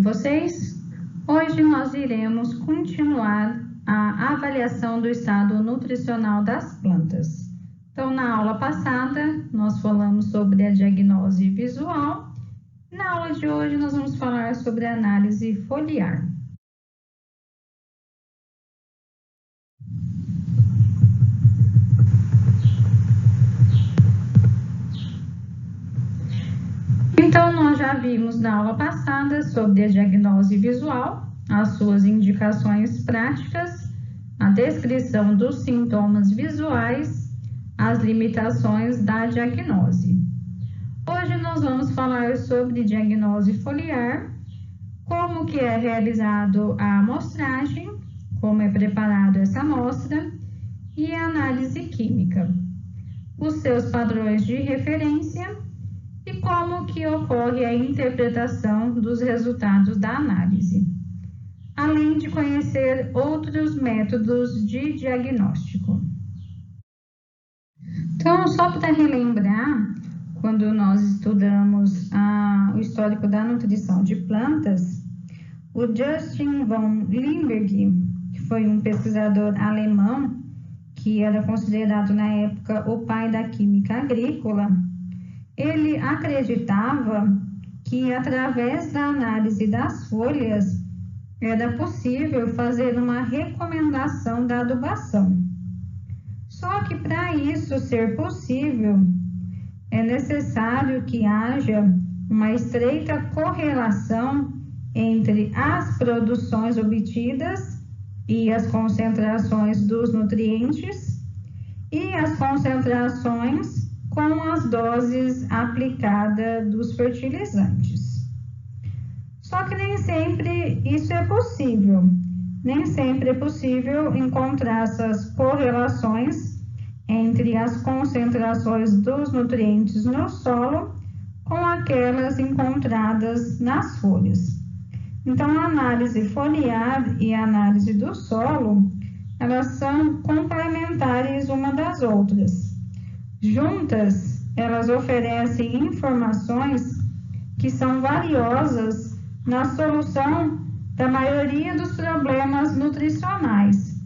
vocês? Hoje nós iremos continuar a avaliação do estado nutricional das plantas. Então, na aula passada, nós falamos sobre a diagnose visual. Na aula de hoje, nós vamos falar sobre a análise foliar. Então, nós já vimos na aula passada sobre a diagnose visual, as suas indicações práticas, a descrição dos sintomas visuais, as limitações da diagnose. Hoje nós vamos falar sobre diagnose foliar, como que é realizado a amostragem, como é preparada essa amostra e a análise química, os seus padrões de referência e como que ocorre a interpretação dos resultados da análise, além de conhecer outros métodos de diagnóstico. Então, só para relembrar, quando nós estudamos o histórico da nutrição de plantas, o Justin von Liebig, que foi um pesquisador alemão, que era considerado na época o pai da química agrícola, ele acreditava que através da análise das folhas era possível fazer uma recomendação da adubação. Só que para isso ser possível, é necessário que haja uma estreita correlação entre as produções obtidas e as concentrações dos nutrientes e as concentrações com as doses aplicadas dos fertilizantes. Só que nem sempre isso é possível. Nem sempre é possível encontrar essas correlações entre as concentrações dos nutrientes no solo com aquelas encontradas nas folhas. Então, a análise foliar e a análise do solo, elas são complementares uma das outras. Juntas, elas oferecem informações que são valiosas na solução da maioria dos problemas nutricionais,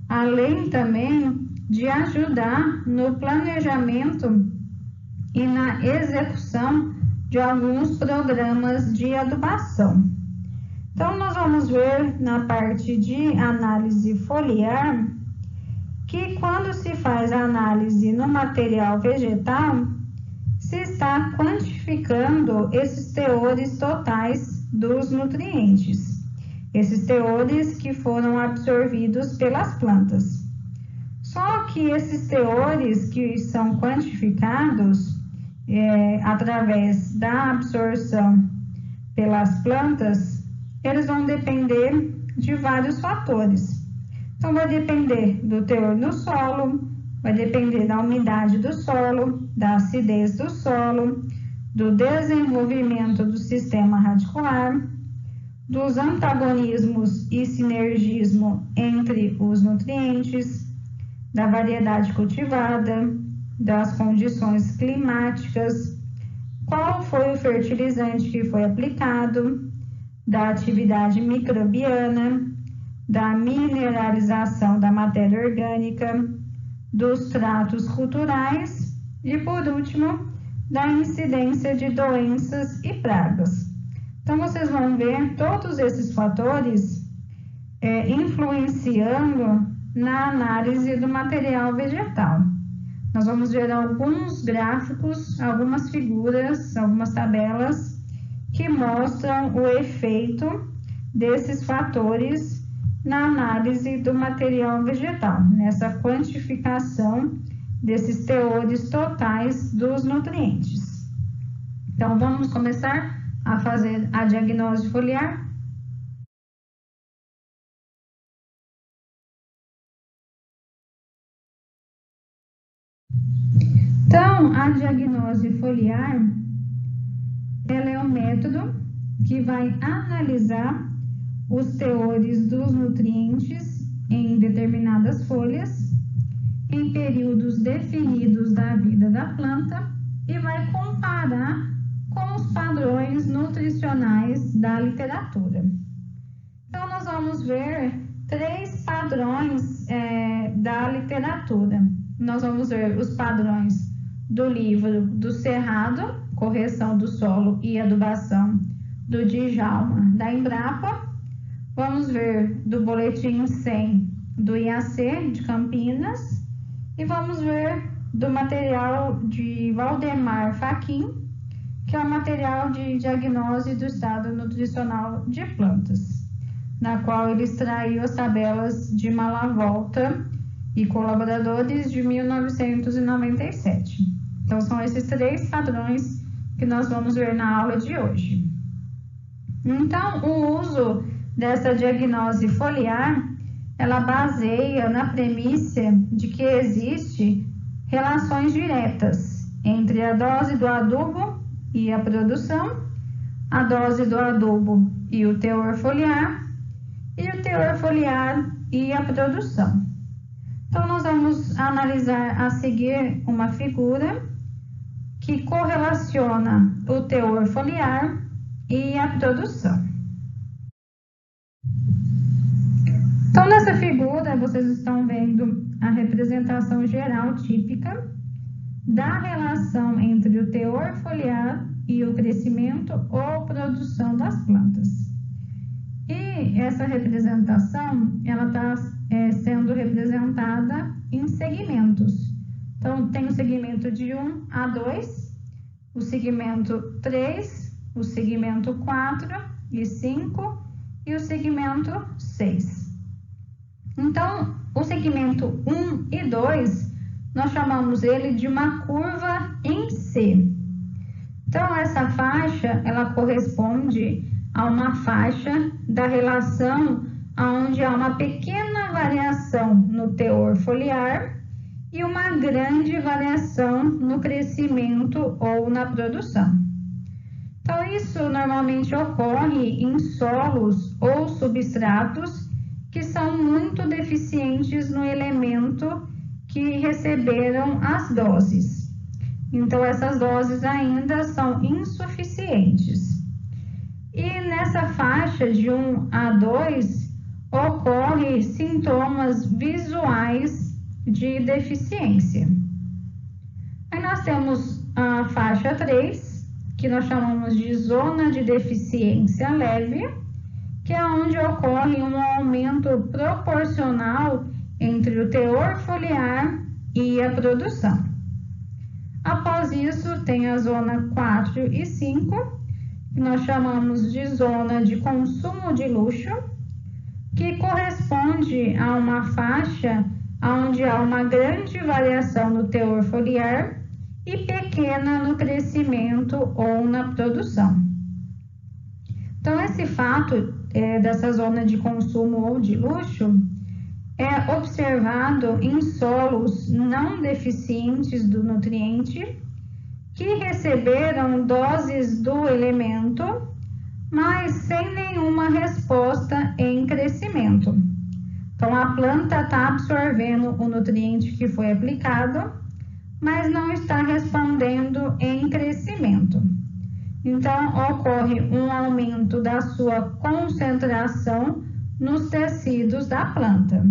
além também de ajudar no planejamento e na execução de alguns programas de adubação. Então, nós vamos ver na parte de análise foliar que quando se faz a análise no material vegetal, se está quantificando esses teores totais dos nutrientes, esses teores que foram absorvidos pelas plantas. Só que esses teores que são quantificados através da absorção pelas plantas, eles vão depender de vários fatores. Então, vai depender do teor no solo, vai depender da umidade do solo, da acidez do solo, do desenvolvimento do sistema radicular, dos antagonismos e sinergismo entre os nutrientes, da variedade cultivada, das condições climáticas, qual foi o fertilizante que foi aplicado, da atividade microbiana, da mineralização da matéria orgânica, dos tratos culturais e, por último, da incidência de doenças e pragas. Então, vocês vão ver todos esses fatores influenciando na análise do material vegetal. Nós vamos ver alguns gráficos, algumas figuras, algumas tabelas que mostram o efeito desses fatores na análise do material vegetal, nessa quantificação desses teores totais dos nutrientes. Então, vamos começar a fazer a diagnose foliar. Então, a diagnose foliar, ela é um método que vai analisar os teores dos nutrientes em determinadas folhas, em períodos definidos da vida da planta, e vai comparar com os padrões nutricionais da literatura. Então, nós vamos ver 3 padrões da literatura. Nós vamos ver os padrões do livro do Cerrado, Correção do Solo e Adubação, do Djalma, da Embrapa. Vamos ver do Boletim 100, do IAC, de Campinas. E vamos ver do material de Valdemar Fachin, que é o material de diagnose do estado nutricional de plantas, na qual ele extraiu as tabelas de Malavolta e colaboradores de 1997. Então, são esses 3 padrões que nós vamos ver na aula de hoje. Então, o uso dessa diagnose foliar, ela baseia na premissa de que existe relações diretas entre a dose do adubo e a produção, a dose do adubo e o teor foliar, e o teor foliar e a produção. Então, nós vamos analisar a seguir uma figura que correlaciona o teor foliar e a produção. Então, nessa figura, vocês estão vendo a representação geral típica da relação entre o teor foliar e o crescimento ou produção das plantas. E essa representação, ela está sendo representada em segmentos. Então, tem o segmento de 1 a 2, o segmento 3, o segmento 4 e 5 e o segmento 6. Então, o segmento 1 e 2, nós chamamos ele de uma curva em C. Então, essa faixa, ela corresponde a uma faixa da relação onde há uma pequena variação no teor foliar e uma grande variação no crescimento ou na produção. Então, isso normalmente ocorre em solos ou substratos que são muito deficientes no elemento que receberam as doses. Então, essas doses ainda são insuficientes. E nessa faixa de 1 a 2, ocorrem sintomas visuais de deficiência. Aí nós temos a faixa 3, que nós chamamos de zona de deficiência leve, que é onde ocorre um aumento proporcional entre o teor foliar e a produção. Após isso, tem a zona 4 e 5, que nós chamamos de zona de consumo de luxo, que corresponde a uma faixa onde há uma grande variação no teor foliar e pequena no crescimento ou na produção. Então, esse fato dessa zona de consumo ou de luxo é observado em solos não deficientes do nutriente que receberam doses do elemento, mas sem nenhuma resposta em crescimento. Então, a planta está absorvendo o nutriente que foi aplicado, mas não está respondendo em crescimento. Então, ocorre um aumento da sua concentração nos tecidos da planta.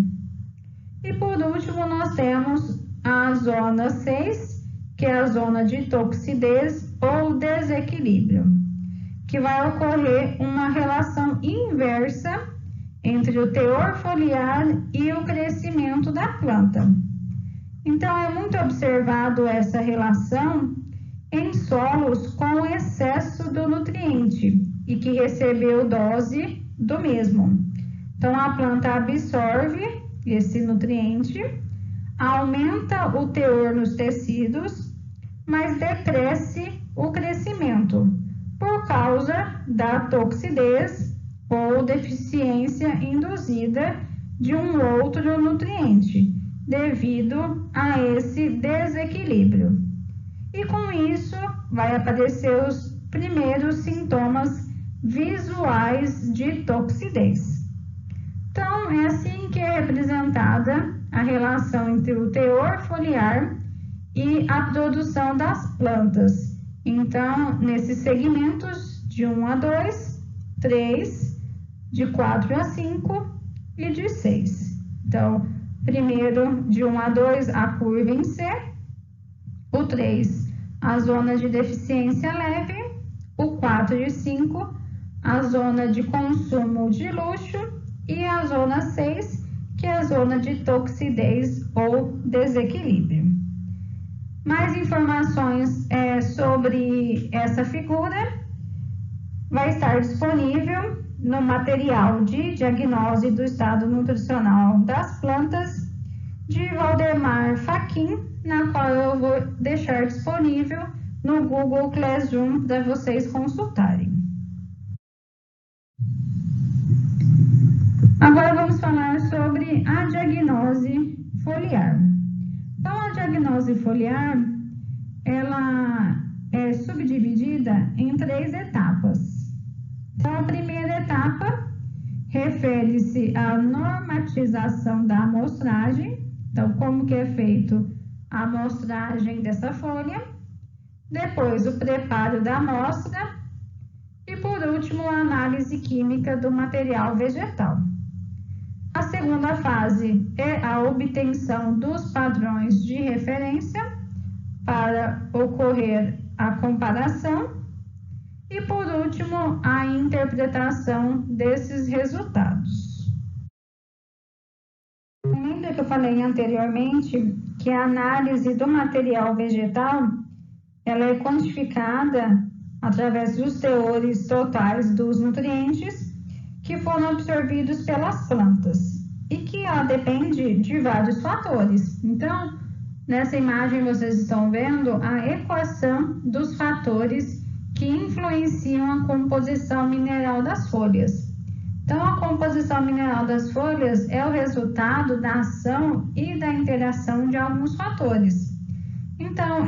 E por último, nós temos a zona 6, que é a zona de toxidez ou desequilíbrio, que vai ocorrer uma relação inversa entre o teor foliar e o crescimento da planta. Então, é muito observado essa relação em solos com excesso do nutriente e que recebeu dose do mesmo. Então, a planta absorve esse nutriente, aumenta o teor nos tecidos, mas decresce o crescimento por causa da toxidez ou deficiência induzida de um outro nutriente, devido a esse desequilíbrio. E com isso vai aparecer os primeiros sintomas visuais de toxidez. Então, é assim que é representada a relação entre o teor foliar e a produção das plantas, Então, nesses segmentos de 1 a 2, 3, de 4 a 5 e de 6. Então, primeiro de 1 a 2, a curva em C, o 3, a zona de deficiência leve, o 4 de 5, a zona de consumo de luxo e a zona 6, que é a zona de toxidez ou desequilíbrio. Mais informações sobre essa figura vai estar disponível no material de diagnose do estado nutricional das plantas de Valdemar Fachin, na qual eu vou deixar disponível no Google Classroom para vocês consultarem. Agora vamos falar sobre a diagnose foliar. Então, a diagnose foliar, ela é subdividida em 3 etapas. Então, a primeira etapa refere-se à normatização da amostragem. Então, como que é feito a amostragem dessa folha. Depois, o preparo da amostra. E, por último, a análise química do material vegetal. A segunda fase é a obtenção dos padrões de referência para ocorrer a comparação e, por último, a interpretação desses resultados. Lembra que eu falei anteriormente que a análise do material vegetal ela é quantificada através dos teores totais dos nutrientes que foram absorvidos pelas plantas e que ela depende de vários fatores. Então, nessa imagem vocês estão vendo a equação dos fatores que influenciam a composição mineral das folhas. Então, a composição mineral das folhas é o resultado da ação e da interação de alguns fatores. Então,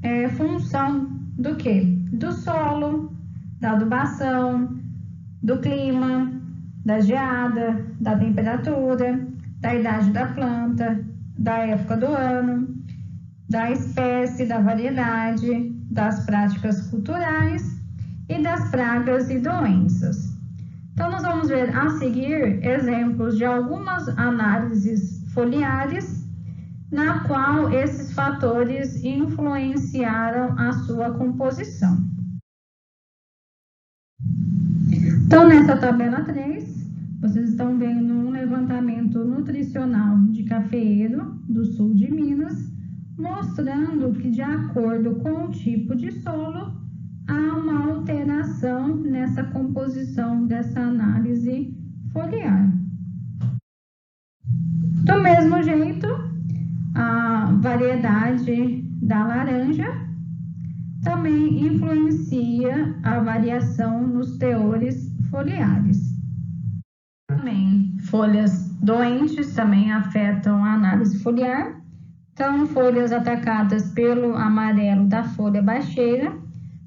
é função do quê? Do solo, da adubação, do clima, da geada, da temperatura, da idade da planta, da época do ano, da espécie, da variedade, das práticas culturais e das pragas e doenças. Então, nós vamos ver a seguir exemplos de algumas análises foliares na qual esses fatores influenciaram a sua composição. Então, nessa tabela 3, vocês estão vendo um levantamento nutricional de cafeeiro do sul de Minas, mostrando que, de acordo com o tipo de solo, há uma alteração nessa composição dessa análise foliar. Do mesmo jeito, a variedade da laranja também influencia a variação nos teores foliares. Também folhas doentes também afetam a análise foliar. Então, folhas atacadas pelo amarelo da folha baixeira,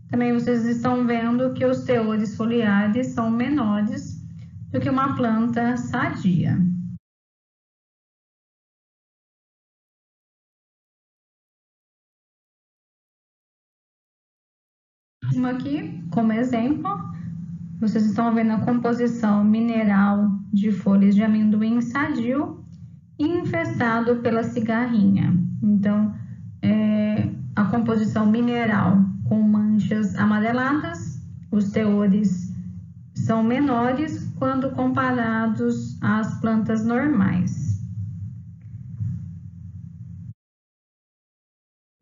também vocês estão vendo que os teores foliares são menores do que uma planta sadia. Aqui, como exemplo, vocês estão vendo a composição mineral de folhas de amendoim sadio infestado pela cigarrinha. Então, a composição mineral com manchas amareladas, os teores são menores quando comparados às plantas normais.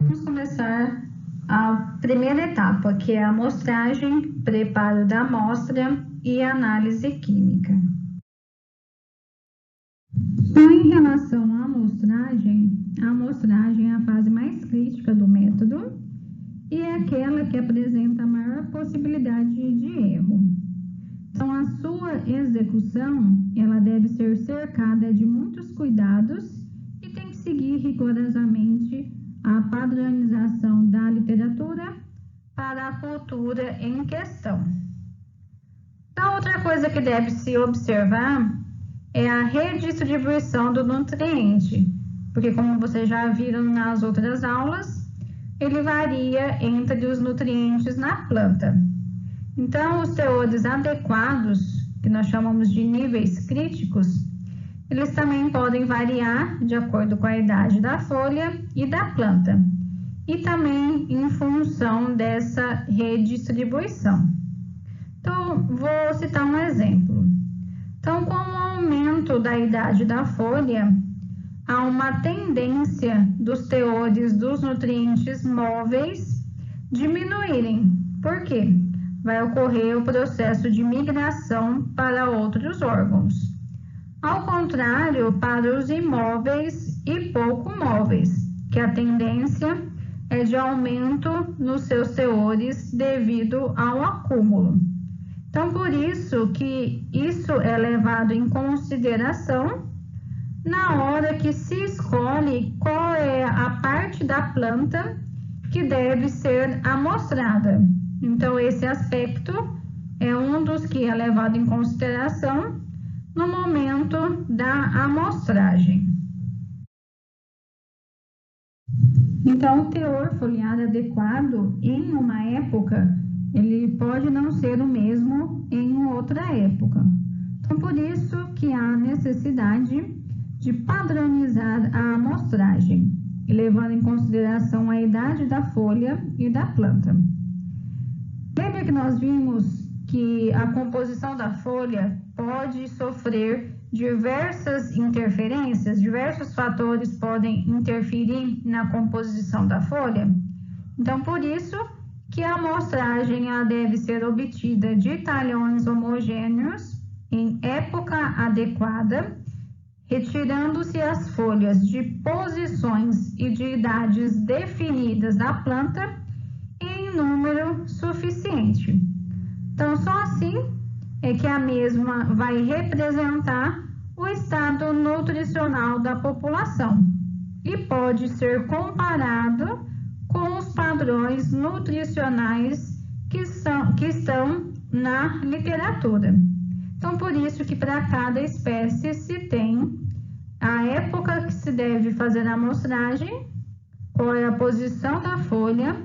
Vamos começar a primeira etapa, que é a amostragem, preparo da amostra e análise química. Então, em relação à amostragem, a amostragem é a fase mais crítica do método e é aquela que apresenta a maior possibilidade de erro. Então, a sua execução, ela deve ser cercada de muitos cuidados e tem que seguir rigorosamente a padronização da literatura para a cultura em questão. A outra coisa que deve se observar é a redistribuição do nutriente, porque como vocês já viram nas outras aulas, ele varia entre os nutrientes na planta. Então, os teores adequados, que nós chamamos de níveis críticos, eles também podem variar de acordo com a idade da folha e da planta, e também em função dessa redistribuição. Então, vou citar um exemplo. Então, com o aumento da idade da folha, há uma tendência dos teores dos nutrientes móveis diminuírem. Por quê? Vai ocorrer o processo de migração para outros órgãos. Ao contrário, para os imóveis e pouco móveis, que a tendência é de aumento nos seus teores devido ao acúmulo. Então, por isso que isso é levado em consideração na hora que se escolhe qual é a parte da planta que deve ser amostrada. Então, esse aspecto é um dos que é levado em consideração no momento da amostragem. Então, o teor foliar adequado em uma época, ele pode não ser o mesmo em outra época. Então, por isso que há necessidade de padronizar a amostragem, levando em consideração a idade da folha e da planta. Lembra que nós vimos que a composição da folha pode sofrer diversas interferências, diversos fatores podem interferir na composição da folha? Então, por isso que a amostragem deve ser obtida de talhões homogêneos em época adequada, retirando-se as folhas de posições e de idades definidas da planta em número suficiente. Então, só assim é que a mesma vai representar o estado nutricional da população e pode ser comparado com os padrões nutricionais que estão na literatura. Então, por isso que para cada espécie se tem a época que se deve fazer a amostragem, qual é a posição da folha,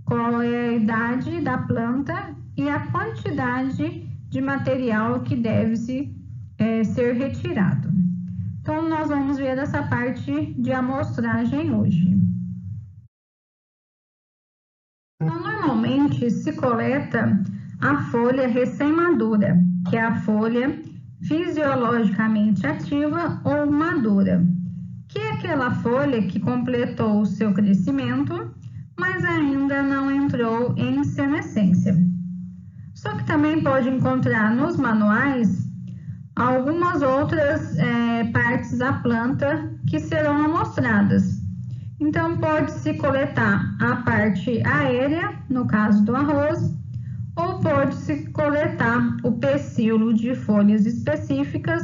qual é a idade da planta e a quantidade de material que deve ser retirado. Então, nós vamos ver essa parte de amostragem hoje. Então, normalmente se coleta a folha recém-madura, que é a folha fisiologicamente ativa ou madura, que é aquela folha que completou o seu crescimento, mas ainda não entrou em senescência. Só que também pode encontrar nos manuais algumas outras partes da planta que serão amostradas. Então, pode-se coletar a parte aérea, no caso do arroz, ou pode-se coletar o pecíolo de folhas específicas,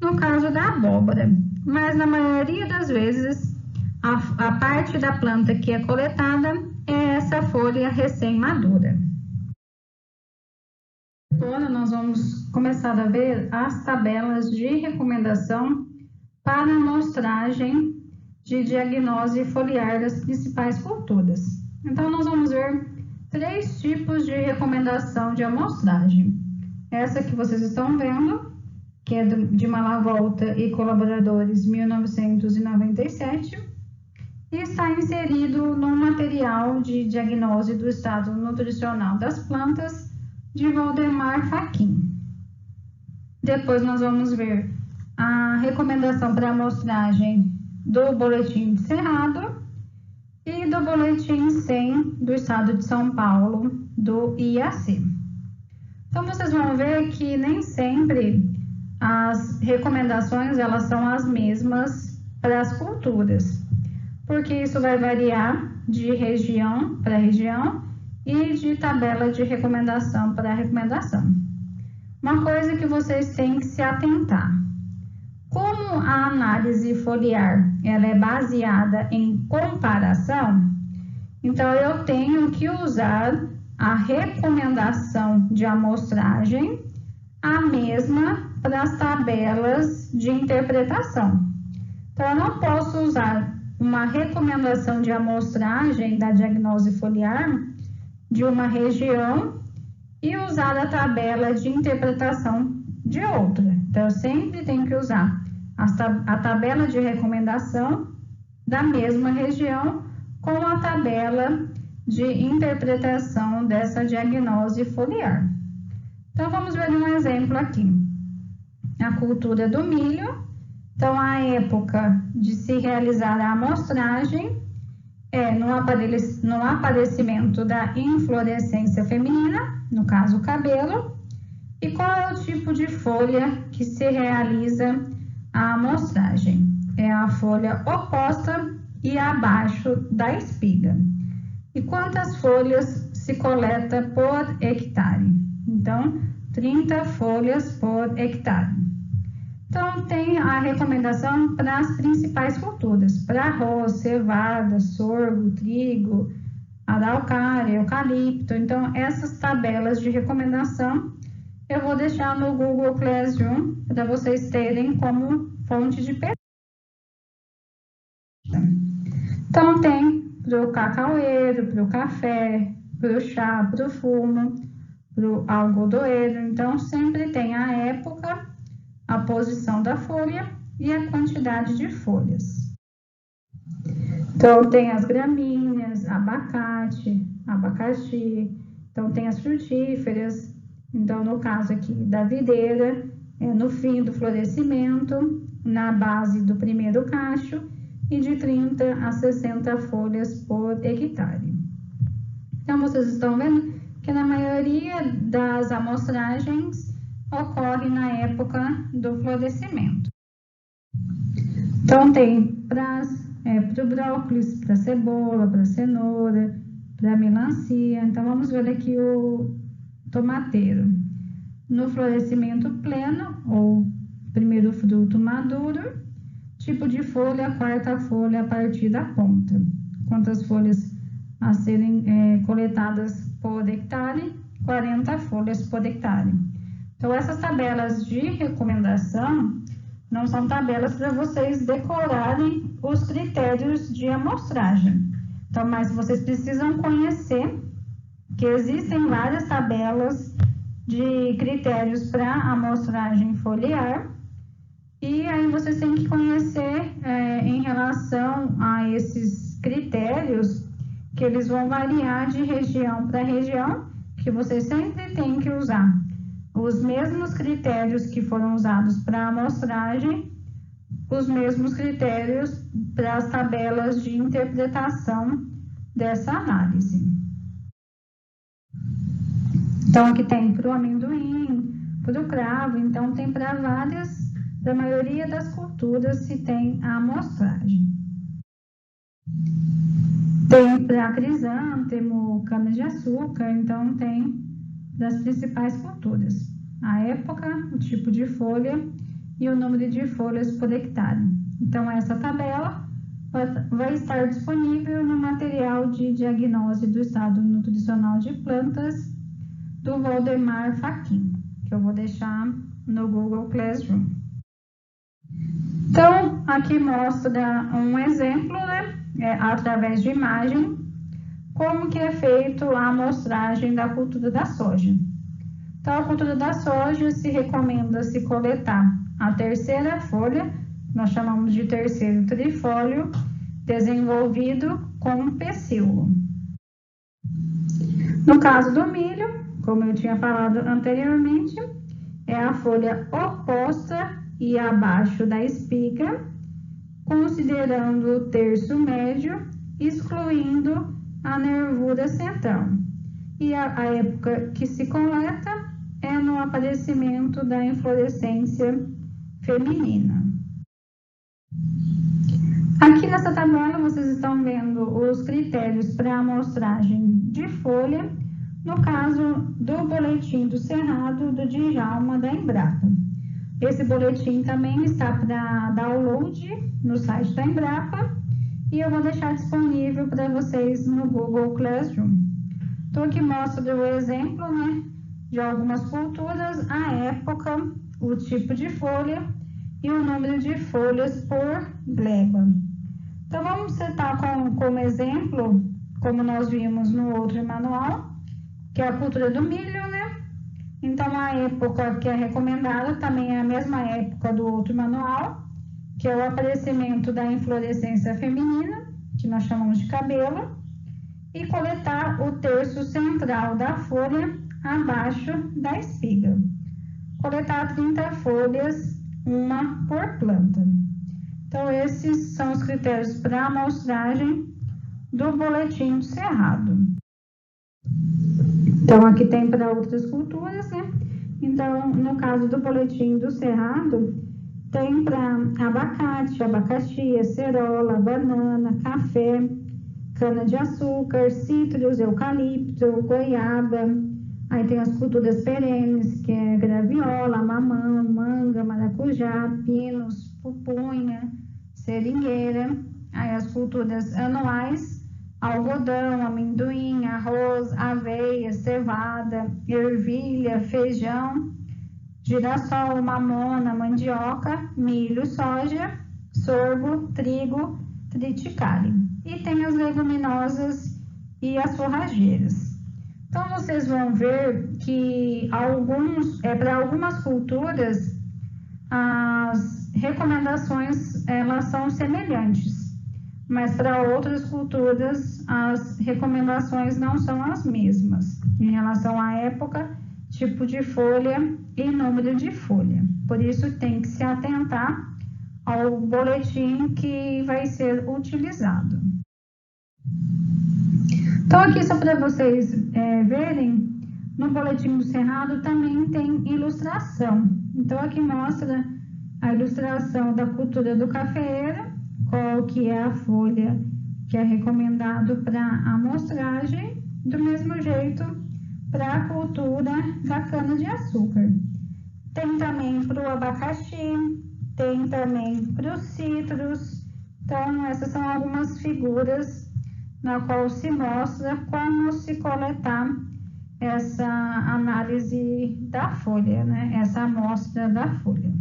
no caso da abóbora. Mas, na maioria das vezes, a parte da planta que é coletada é essa folha recém-madura. Agora, nós vamos começar a ver as tabelas de recomendação para amostragem de diagnose foliar das principais culturas. Então, nós vamos ver 3 tipos de recomendação de amostragem. Essa que vocês estão vendo, que é de Malavolta e colaboradores, 1997, e está inserido no material de diagnose do estado nutricional das plantas, de Valdemar Fachin. Depois nós vamos ver a recomendação para amostragem do Boletim de Cerrado e do Boletim 100 do Estado de São Paulo, do IAC. Então, vocês vão ver que nem sempre as recomendações elas são as mesmas para as culturas, porque isso vai variar de região para região e de tabela de recomendação para recomendação. Uma coisa que vocês têm que se atentar: como a análise foliar ela é baseada em comparação, então eu tenho que usar a recomendação de amostragem a mesma para as tabelas de interpretação. Então, eu não posso usar uma recomendação de amostragem da diagnose foliar de uma região e usar a tabela de interpretação de outra. Então, eu sempre tenho que usar a tabela de recomendação da mesma região com a tabela de interpretação dessa diagnose foliar. Então, vamos ver um exemplo aqui. A cultura do milho. Então, a época de se realizar a amostragem é no aparecimento da inflorescência feminina, no caso o cabelo, e qual é o tipo de folha que se realiza a amostragem? É a folha oposta e abaixo da espiga. E quantas folhas se coleta por hectare? Então, 30 folhas por hectare. Então, tem a recomendação para as principais culturas, para arroz, cevada, sorgo, trigo, araucária, eucalipto. Então, essas tabelas de recomendação eu vou deixar no Google Classroom para vocês terem como fonte de pesquisa. Então, tem para o cacaueiro, para o café, para o chá, para o fumo, para o algodoeiro. Então, sempre tem a época, a posição da folha e a quantidade de folhas. Então, tem as gramíneas, abacate, abacaxi. Então, tem as frutíferas. Então, no caso aqui da videira, no fim do florescimento, na base do primeiro cacho, e de 30 a 60 folhas por hectare. Então, vocês estão vendo que na maioria das amostragens ocorre na época do florescimento. Então, tem para o brócolis, para a cebola, para a cenoura, para a melancia. Então, vamos ver aqui o tomateiro. No florescimento pleno, ou primeiro fruto maduro, tipo de folha, quarta folha a partir da ponta. Quantas folhas a serem coletadas por hectare? 40 folhas por hectare. Então, essas tabelas de recomendação não são tabelas para vocês decorarem os critérios de amostragem. Então, mas vocês precisam conhecer que existem várias tabelas de critérios para amostragem foliar, e aí vocês têm que conhecer em relação a esses critérios, que eles vão variar de região para região, que vocês sempre têm que usar os mesmos critérios que foram usados para a amostragem, os mesmos critérios para as tabelas de interpretação dessa análise. Então, aqui tem para o amendoim, para o cravo, então tem para a maioria das culturas se tem a amostragem. Tem para crisântemo, cana-de-açúcar, então tem das principais culturas. A época, o tipo de folha e o número de folhas por hectare. Então, essa tabela vai estar disponível no material de diagnose do estado nutricional de plantas do Valdemar Fachin, que eu vou deixar no Google Classroom. Então, aqui mostra um exemplo, através de imagem, como que é feito a amostragem da cultura da soja. Então, a cultura da soja se recomenda se coletar a terceira folha, nós chamamos de terceiro trifólio, desenvolvido com pecíolo. No caso do milho, como eu tinha falado anteriormente, é a folha oposta e abaixo da espiga, considerando o terço médio, excluindo a nervura central. E a época que se coleta é no aparecimento da inflorescência feminina. Aqui nessa tabela vocês estão vendo os critérios para amostragem de folha, no caso do boletim do Cerrado do Djalma da Embrapa. Esse boletim também está para download no site da Embrapa e eu vou deixar disponível para vocês no Google Classroom. Então, aqui mostra o exemplo, de algumas culturas, a época, o tipo de folha e o número de folhas por gleba. Então, vamos citar como exemplo, como nós vimos no outro manual, que é a cultura do milho, né? Então, a época que é recomendada também é a mesma época do outro manual, que é o aparecimento da inflorescência feminina, que nós chamamos de cabelo, e coletar o terço central da folha abaixo da espiga. Coletar 30 folhas, uma por planta. Então, esses são os critérios para a amostragem do boletim do cerrado. Então, aqui tem para outras culturas, né? Então, no caso do boletim do cerrado, tem para abacate, abacaxi, acerola, banana, café, cana-de-açúcar, citros, eucalipto, goiaba. Aí tem as culturas perenes, que é graviola, mamão, manga, maracujá, pinos, pupunha, seringueira. Aí as culturas anuais, algodão, amendoim, arroz, aveia, cevada, ervilha, feijão, girassol, mamona, mandioca, milho, soja, sorgo, trigo, triticale. E tem as leguminosas e as forrageiras. Então, vocês vão ver que para algumas culturas, as recomendações elas são semelhantes, mas para outras culturas, as recomendações não são as mesmas, em relação à época, tipo de folha e número de folha. Por isso, tem que se atentar ao boletim que vai ser utilizado. Então, aqui só para vocês verem, no boletim do cerrado também tem ilustração. Então, aqui mostra a ilustração da cultura do cafeeiro, qual que é a folha que é recomendado para amostragem, do mesmo jeito para a cultura da cana-de-açúcar. Tem também para o abacaxi, tem também para os citros. Então, essas são algumas figuras na qual se mostra como se coletar essa análise da folha, né? Essa amostra da folha.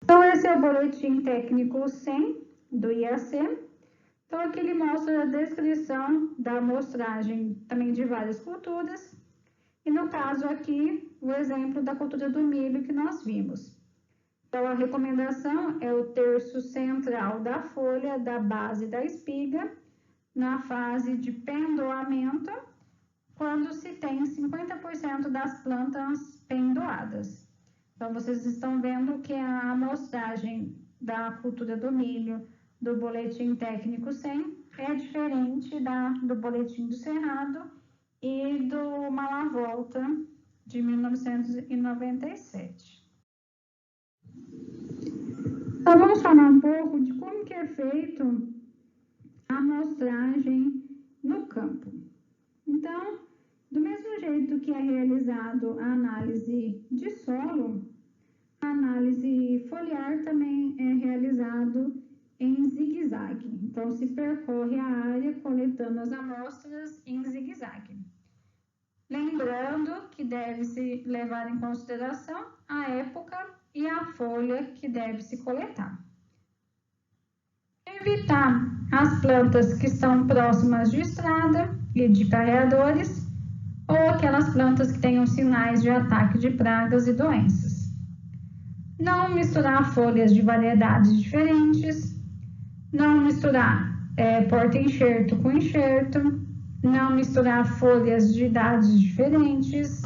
Então, esse é o boletim técnico 100 do IAC. Então, aqui ele mostra a descrição da amostragem também de várias culturas. E no caso aqui, o exemplo da cultura do milho que nós vimos. Então, a recomendação é o terço central da folha da base da espiga, na fase de pendoamento, quando se tem 50% das plantas pendoadas. Então, vocês estão vendo que a amostragem da cultura do milho do boletim técnico 100 é diferente do boletim do cerrado e do Malavolta de 1997. Então, vamos falar um pouco de como que é feito a amostragem no campo. Então, do mesmo jeito que é realizado a análise de solo, a análise foliar também é realizado em zigue-zague. Então, se percorre a área coletando as amostras em zigue-zague. Lembrando que deve-se levar em consideração a época e a folha que deve se coletar. Evitar as plantas que estão próximas de estrada e de carreadores ou aquelas plantas que tenham sinais de ataque de pragas e doenças. Não misturar folhas de variedades diferentes, não misturar porta-enxerto com enxerto, não misturar folhas de idades diferentes,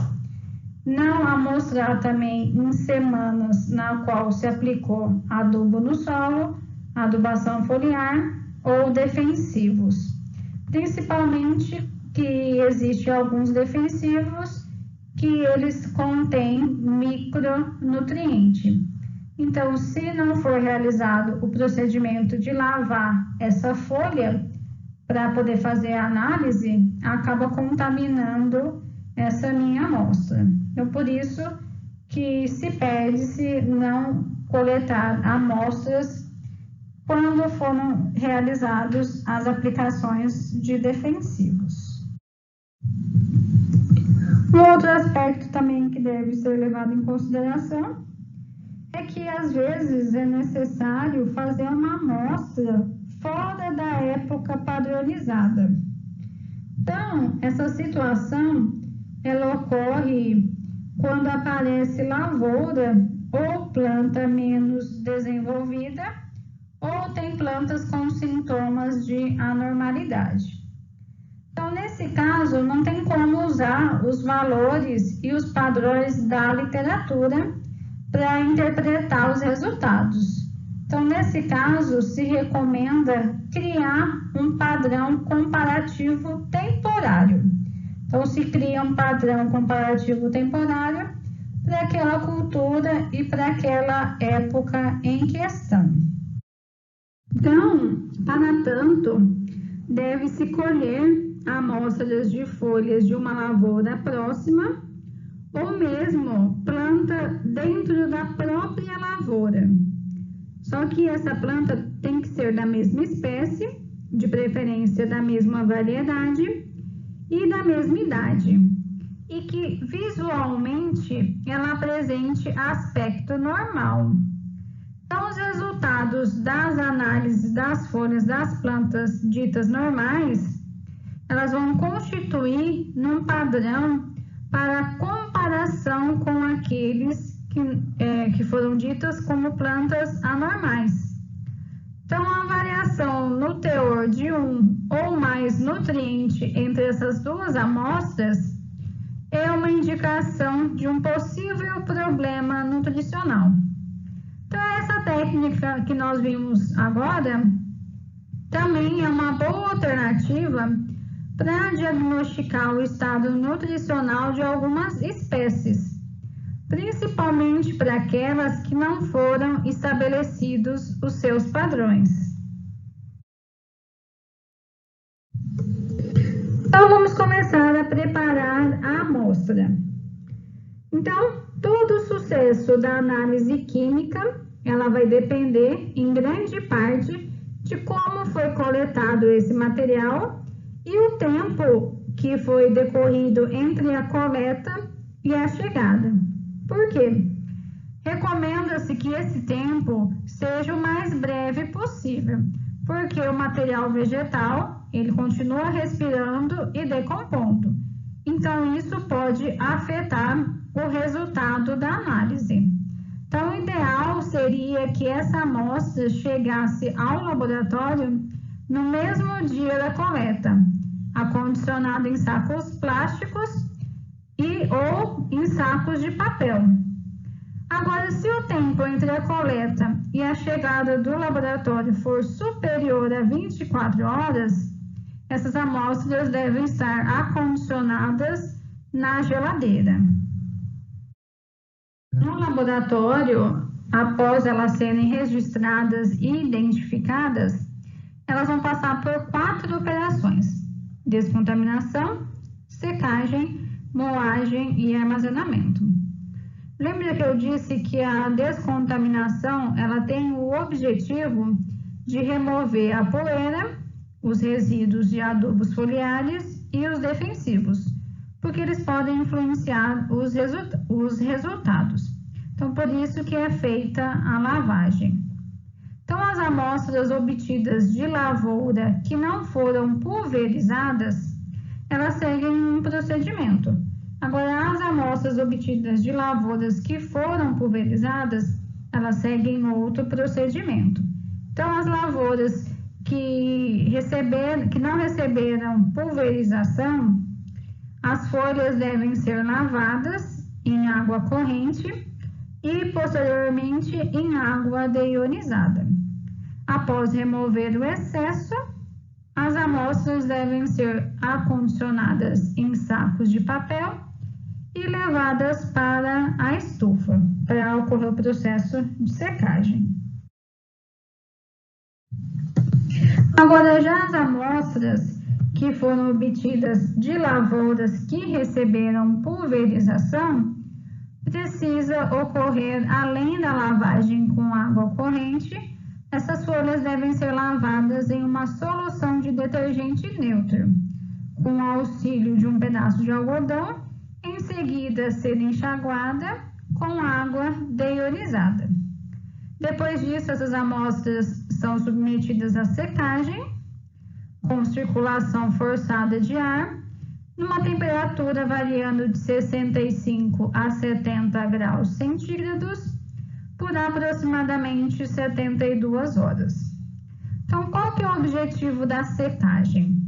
não amostrar também em semanas na qual se aplicou adubo no solo, adubação foliar ou defensivos. Principalmente que existem alguns defensivos que eles contêm micronutriente. Então, se não for realizado o procedimento de lavar essa folha para poder fazer a análise, acaba contaminando essa minha amostra. Então, por isso que se pede-se não coletar amostras quando foram realizadas as aplicações de defensivos. Um outro aspecto também que deve ser levado em consideração é que às vezes é necessário fazer uma amostra fora da época padronizada. Então, essa situação ela ocorre quando aparece lavoura ou planta menos desenvolvida ou tem plantas com sintomas de anormalidade. Então, nesse caso, não tem como usar os valores e os padrões da literatura para interpretar os resultados. Então, nesse caso, se recomenda criar um padrão comparativo temporário. Então, se cria um padrão comparativo temporário para aquela cultura e para aquela época em questão. Então, para tanto, deve-se colher amostras de folhas de uma lavoura próxima ou mesmo planta dentro da própria lavoura. Só que essa planta tem que ser da mesma espécie, de preferência da mesma variedade e da mesma idade, e que visualmente ela apresente aspecto normal. Então, os resultados das análises das folhas das plantas ditas normais, elas vão constituir num padrão para comparação com aqueles que foram ditas como plantas anormais. Então, a variação no teor de um ou mais nutriente entre essas duas amostras é uma indicação de um possível problema nutricional. Então, essa técnica que nós vimos agora também é uma boa alternativa para diagnosticar o estado nutricional de algumas espécies, principalmente para aquelas que não foram estabelecidos os seus padrões. Então, vamos começar a preparar a amostra. Então, todo o sucesso da análise química, ela vai depender, em grande parte, de como foi coletado esse material e o tempo que foi decorrido entre a coleta e a chegada. Por quê? Recomenda-se que esse tempo seja o mais breve possível, porque o material vegetal, ele continua respirando e decompondo. Então, isso pode afetar o resultado da análise. Então, o ideal seria que essa amostra chegasse ao laboratório no mesmo dia da coleta, acondicionada em sacos plásticos ou em sacos de papel. Agora, se o tempo entre a coleta e a chegada do laboratório for superior a 24 horas, essas amostras devem estar acondicionadas na geladeira. No laboratório, após elas serem registradas e identificadas, elas vão passar por 4 operações: descontaminação, secagem, moagem e armazenamento. Lembra que eu disse que a descontaminação ela tem o objetivo de remover a poeira, os resíduos de adubos foliares e os defensivos, porque eles podem influenciar os resultados. Então, por isso que é feita a lavagem. Então, as amostras obtidas de lavoura que não foram pulverizadas, elas seguem um procedimento. Agora, as amostras obtidas de lavouras que foram pulverizadas, elas seguem outro procedimento. Então, as lavouras que não receberam pulverização, as folhas devem ser lavadas em água corrente e, posteriormente, em água deionizada. Após remover o excesso, as amostras devem ser acondicionadas em sacos de papel e levadas para a estufa, para ocorrer o processo de secagem. Agora, já as amostras que foram obtidas de lavouras que receberam pulverização, precisa ocorrer, além da lavagem com água corrente, essas folhas devem ser lavadas em uma solução de detergente neutro, com o auxílio de um pedaço de algodão em em seguida ser enxaguada com água deionizada. Depois disso, essas amostras são submetidas à secagem, com circulação forçada de ar, numa temperatura variando de 65 a 70 graus centígrados, por aproximadamente 72 horas. Então, qual que é o objetivo da secagem?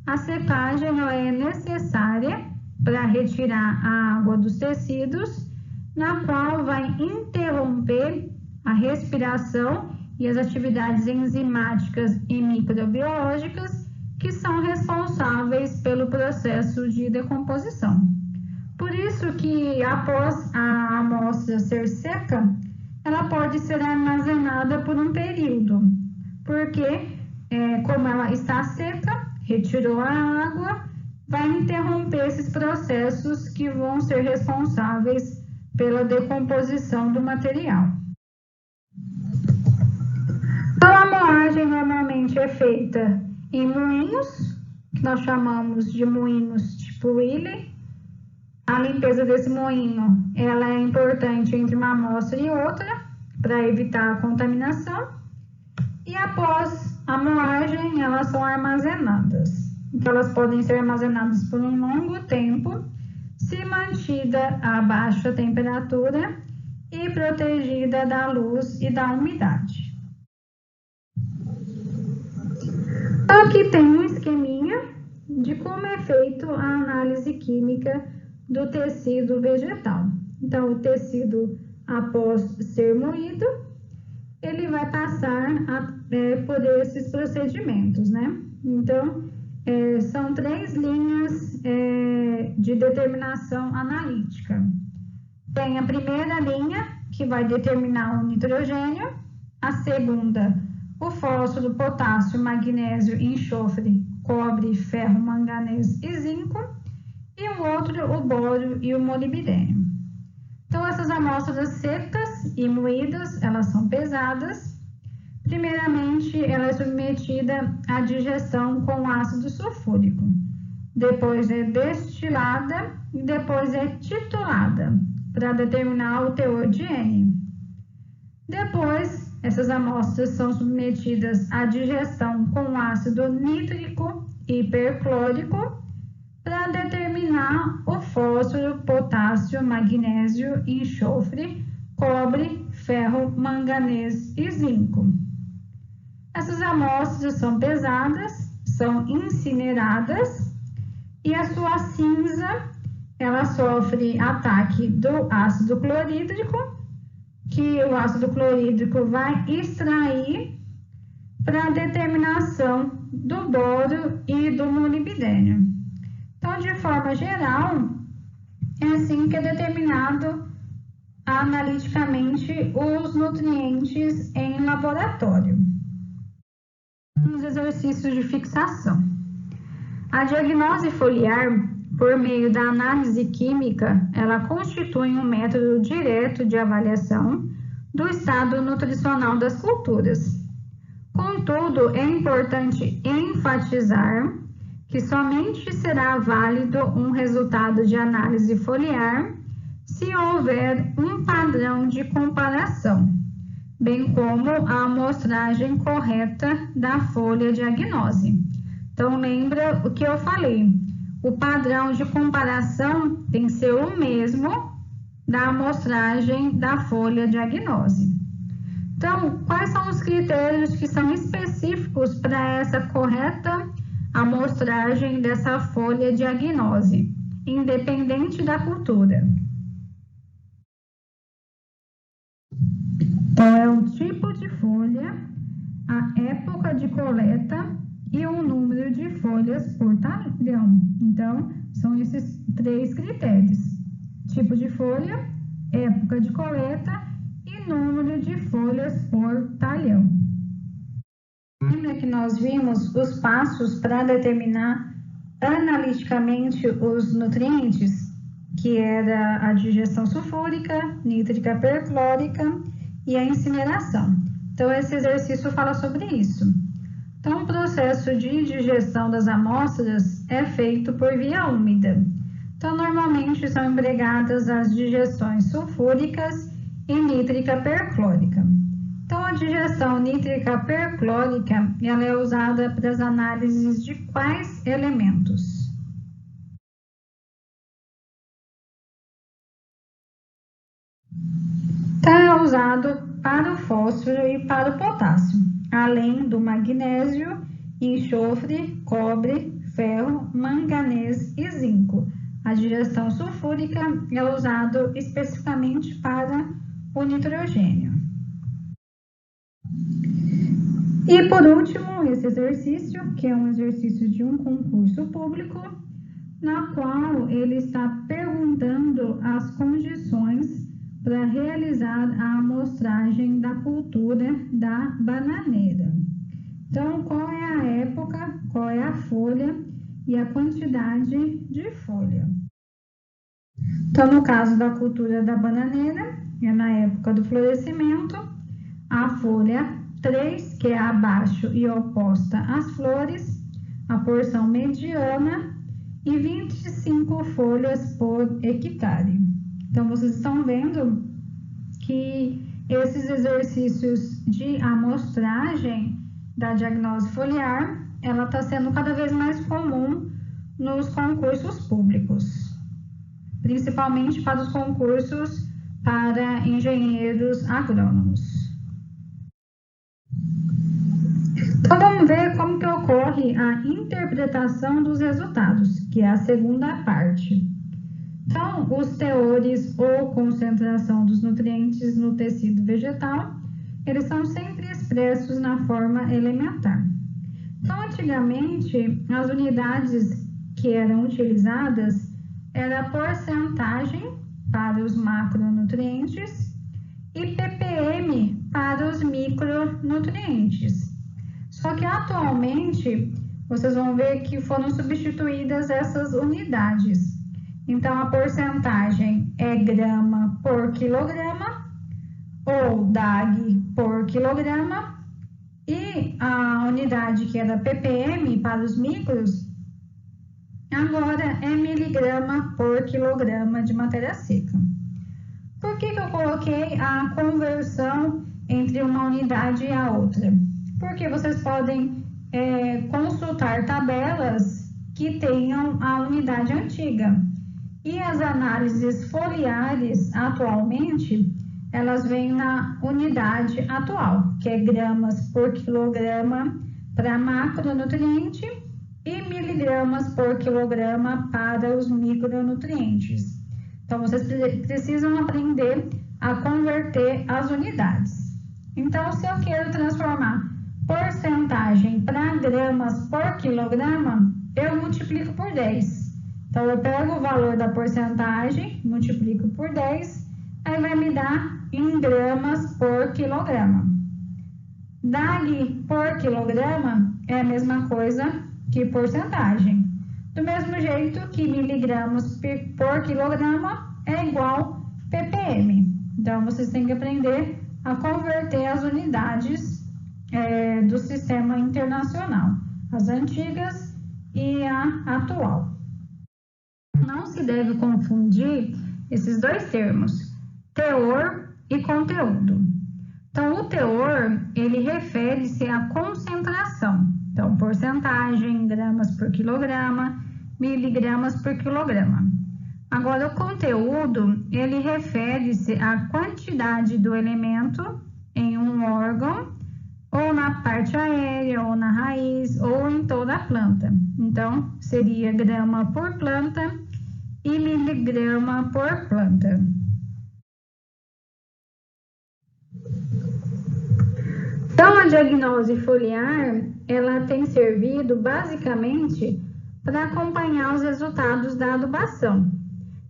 A secagem ela é necessária para retirar a água dos tecidos, na qual vai interromper a respiração e as atividades enzimáticas e microbiológicas que são responsáveis pelo processo de decomposição. Por isso que após a amostra ser seca, ela pode ser armazenada por um período, porque como ela está seca, retirou a água, vai interromper esses processos que vão ser responsáveis pela decomposição do material. Então, a moagem normalmente é feita em moinhos, que nós chamamos de moinhos tipo Wiley. A limpeza desse moinho ela é importante entre uma amostra e outra, para evitar a contaminação. E após a moagem, elas são armazenadas. Então, elas podem ser armazenadas por um longo tempo, se mantida a baixa temperatura e protegida da luz e da umidade. Então, aqui tem um esqueminha de como é feito a análise química do tecido vegetal. Então, o tecido, após ser moído, ele vai passar por esses procedimentos, né? Então, são 3 linhas de determinação analítica. Tem a primeira linha, que vai determinar o nitrogênio, a segunda, o fósforo, potássio, magnésio, enxofre, cobre, ferro, manganês e zinco, e o outro, o bório e o molibdênio. Então, essas amostras secas e moídas, elas são pesadas. Primeiramente, ela é submetida à digestão com ácido sulfúrico. Depois é destilada e depois é titulada para determinar o teor de N. Depois, essas amostras são submetidas à digestão com ácido nítrico e perclórico para determinar o fósforo, potássio, magnésio, enxofre, cobre, ferro, manganês e zinco. Essas amostras são pesadas, são incineradas e a sua cinza ela sofre ataque do ácido clorídrico, que o ácido clorídrico vai extrair para determinação do boro e do molibdênio. Então, de forma geral, é assim que é determinado analiticamente os nutrientes em laboratório. Os exercícios de fixação. A diagnose foliar, por meio da análise química, ela constitui um método direto de avaliação do estado nutricional das culturas. Contudo, é importante enfatizar que somente será válido um resultado de análise foliar se houver um padrão de comparação, bem como a amostragem correta da folha diagnose. Então, lembra o que eu falei? O padrão de comparação tem que ser o mesmo da amostragem da folha diagnose. Então, quais são os critérios que são específicos para essa correta amostragem dessa folha diagnose, independente da cultura? Então, é o tipo de folha, a época de coleta e o número de folhas por talhão. Então, são esses 3 critérios: tipo de folha, época de coleta e número de folhas por talhão. Lembra que nós vimos os passos para determinar analiticamente os nutrientes, que era a digestão sulfúrica, nítrica perclórica e a incineração. Então, esse exercício fala sobre isso. Então, o processo de digestão das amostras é feito por via úmida. Então, normalmente são empregadas as digestões sulfúricas e nítrica perclórica. Então, a digestão nítrica perclórica ela é usada para as análises de quais elementos? Então, é usado para o fósforo e para o potássio, além do magnésio, enxofre, cobre, ferro, manganês e zinco. A digestão sulfúrica é usada especificamente para o nitrogênio. E por último, esse exercício, que é um exercício de um concurso público, na qual ele está perguntando as condições para realizar a amostragem da cultura da bananeira. Então, qual é a época, qual é a folha e a quantidade de folha. Então, no caso da cultura da bananeira, é na época do florescimento, a folha 3, que é abaixo e oposta às flores, a porção mediana e 25 folhas por hectare. Então, vocês estão vendo que esses exercícios de amostragem da diagnose foliar, ela está sendo cada vez mais comum nos concursos públicos, principalmente para os concursos para engenheiros agrônomos. Então, vamos ver como que ocorre a interpretação dos resultados, que é a segunda parte. Então, os teores ou concentração dos nutrientes no tecido vegetal, eles são sempre expressos na forma elementar. Então, antigamente, as unidades que eram utilizadas era a porcentagem para os macronutrientes e ppm para os micronutrientes. Só que atualmente, vocês vão ver que foram substituídas essas unidades. Então, a porcentagem é grama por quilograma ou DAG por quilograma e a unidade que era ppm para os micros, agora é miligrama por quilograma de matéria seca. Por que eu coloquei a conversão entre uma unidade e a outra? Porque vocês podem consultar tabelas que tenham a unidade antiga. E as análises foliares, atualmente, elas vêm na unidade atual, que é gramas por quilograma para macronutriente e miligramas por quilograma para os micronutrientes. Então, vocês precisam aprender a converter as unidades. Então, se eu quero transformar porcentagem para gramas por quilograma, eu multiplico por 10. Então, eu pego o valor da porcentagem, multiplico por 10, aí vai me dar em gramas por quilograma. DAG por quilograma é a mesma coisa que porcentagem. Do mesmo jeito que miligramas por quilograma é igual ppm. Então, vocês têm que aprender a converter as unidades do sistema internacional, as antigas e a atual. Não se deve confundir esses dois termos, teor e conteúdo. Então, o teor, ele refere-se à concentração. Então, porcentagem, gramas por quilograma, miligramas por quilograma. Agora, o conteúdo, ele refere-se à quantidade do elemento em um órgão, ou na parte aérea, ou na raiz, ou em toda a planta. Então, seria grama por planta e miligrama por planta. Então, a diagnose foliar, ela tem servido basicamente para acompanhar os resultados da adubação,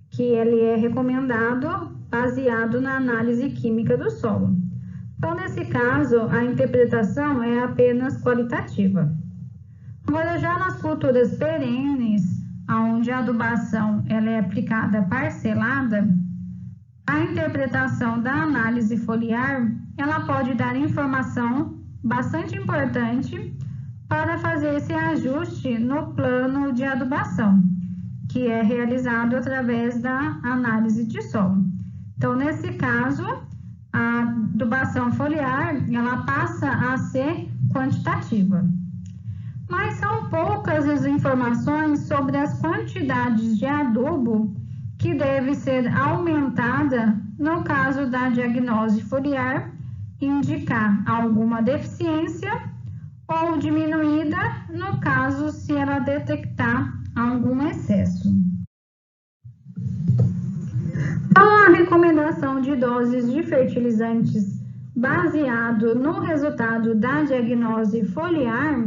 que ele é recomendado baseado na análise química do solo. Então, nesse caso, a interpretação é apenas qualitativa. Agora, já nas culturas perenes, onde a adubação ela é aplicada parcelada, a interpretação da análise foliar, ela pode dar informação bastante importante para fazer esse ajuste no plano de adubação, que é realizado através da análise de solo. Então, nesse caso, a adubação foliar, ela passa a ser quantitativa. Mas são poucas as informações sobre as quantidades de adubo que deve ser aumentada no caso da diagnose foliar indicar alguma deficiência ou diminuída no caso se ela detectar algum excesso. Então, a recomendação de doses de fertilizantes baseado no resultado da diagnose foliar,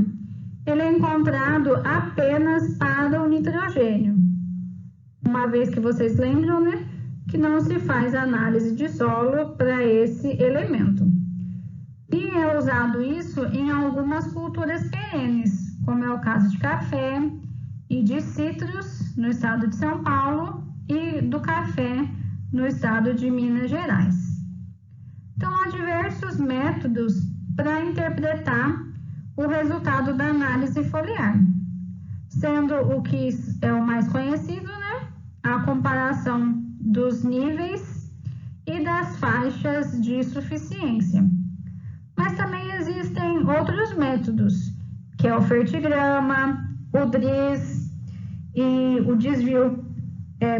ele é encontrado apenas para o nitrogênio. Uma vez que vocês lembram, né, que não se faz análise de solo para esse elemento. E é usado isso em algumas culturas perenes, como é o caso de café e de citros no estado de São Paulo e do café no estado de Minas Gerais. Então, há diversos métodos para interpretar o resultado da análise foliar, sendo o que é o mais conhecido, né, a comparação dos níveis e das faixas de suficiência. Mas também existem outros métodos, que é o fertigrama, o DRIS e o desvio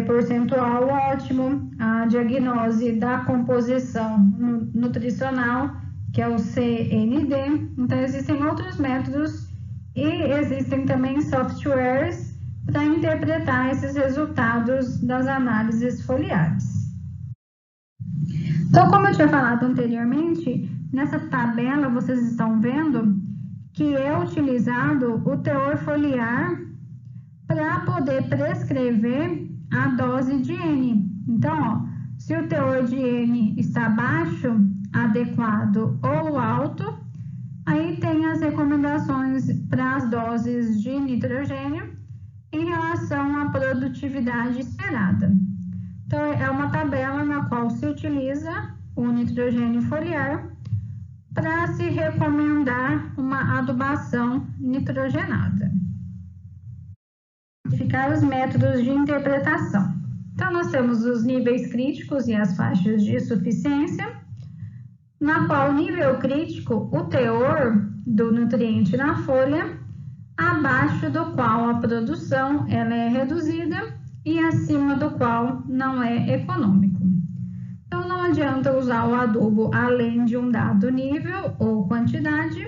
percentual ótimo, a diagnose da composição nutricional, que é o CND. Então, existem outros métodos e existem também softwares para interpretar esses resultados das análises foliares. Então, como eu tinha falado anteriormente, nessa tabela vocês estão vendo que é utilizado o teor foliar para poder prescrever a dose de N. Então, ó, se o teor de N está baixo, adequado ou alto, aí tem as recomendações para as doses de nitrogênio em relação à produtividade esperada. Então, é uma tabela na qual se utiliza o nitrogênio foliar para se recomendar uma adubação nitrogenada. Ficar os métodos de interpretação. Então, nós temos os níveis críticos e as faixas de suficiência, na qual o nível crítico, o teor do nutriente na folha, abaixo do qual a produção ela é reduzida e acima do qual não é econômico. Então, não adianta usar o adubo além de um dado nível ou quantidade,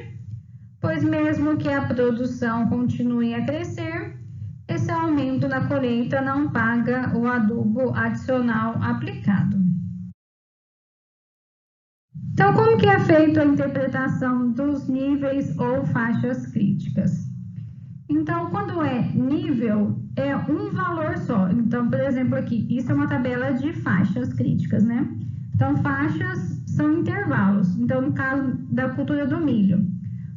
pois mesmo que a produção continue a crescer, esse aumento na colheita não paga o adubo adicional aplicado. Então, como que é feita a interpretação dos níveis ou faixas críticas? Então, quando é nível, é um valor só. Então, por exemplo, aqui, isso é uma tabela de faixas críticas, né? Então, faixas são intervalos. Então, no caso da cultura do milho,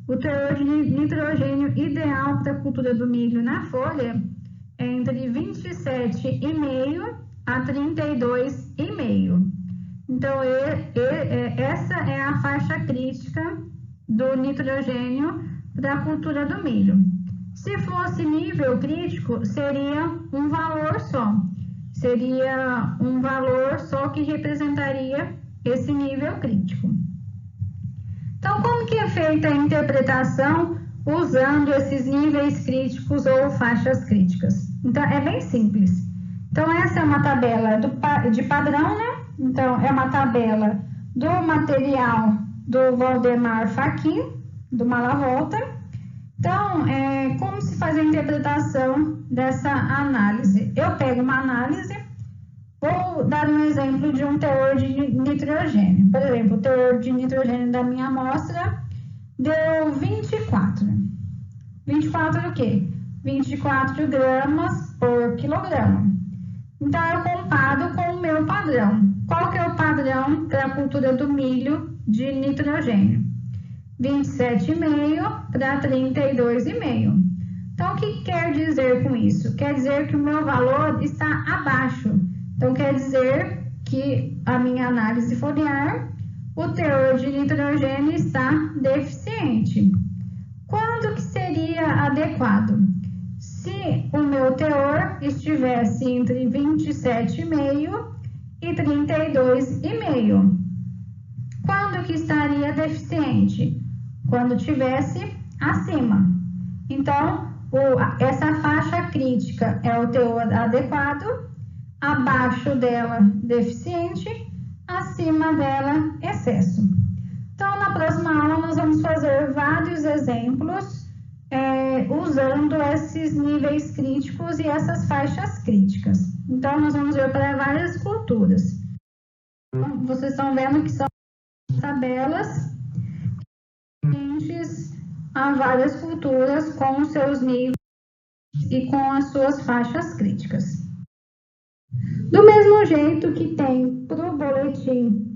o teor de nitrogênio ideal para a cultura do milho na folha é entre 27,5 a 32,5. Então, essa é a faixa crítica do nitrogênio para a cultura do milho. Se fosse nível crítico, seria um valor só. Seria um valor só que representaria esse nível crítico. Então, como que é feita a interpretação usando esses níveis críticos ou faixas críticas? Então, é bem simples. Então, essa é uma tabela de padrão, né? Então, é uma tabela do material do Valdemar Fachin, do Malavolta. Então, como se faz a interpretação dessa análise? Eu pego uma análise, vou dar um exemplo de um teor de nitrogênio. Por exemplo, o teor de nitrogênio da minha amostra deu 24. 24 o quê? 24 gramas por quilograma. Então, eu comparo com o meu padrão. Qual que é o padrão para a cultura do milho de nitrogênio? 27,5 para 32,5. Então, o que quer dizer com isso? Quer dizer que o meu valor está abaixo. Então, quer dizer que a minha análise foliar, o teor de nitrogênio está deficiente. Quando que seria adequado? Se o meu teor estivesse entre 27,5 e 32,5. Quando que estaria deficiente? Quando tivesse acima. Então, essa faixa crítica é o teor adequado, abaixo dela, deficiente, acima dela, excesso. Então, na próxima aula, nós vamos fazer vários exemplos usando esses níveis críticos e essas faixas críticas. Então, nós vamos ver para várias culturas. Então, vocês estão vendo que são tabelas referentes a várias culturas com os seus níveis e com as suas faixas críticas. Do mesmo jeito que tem para o boletim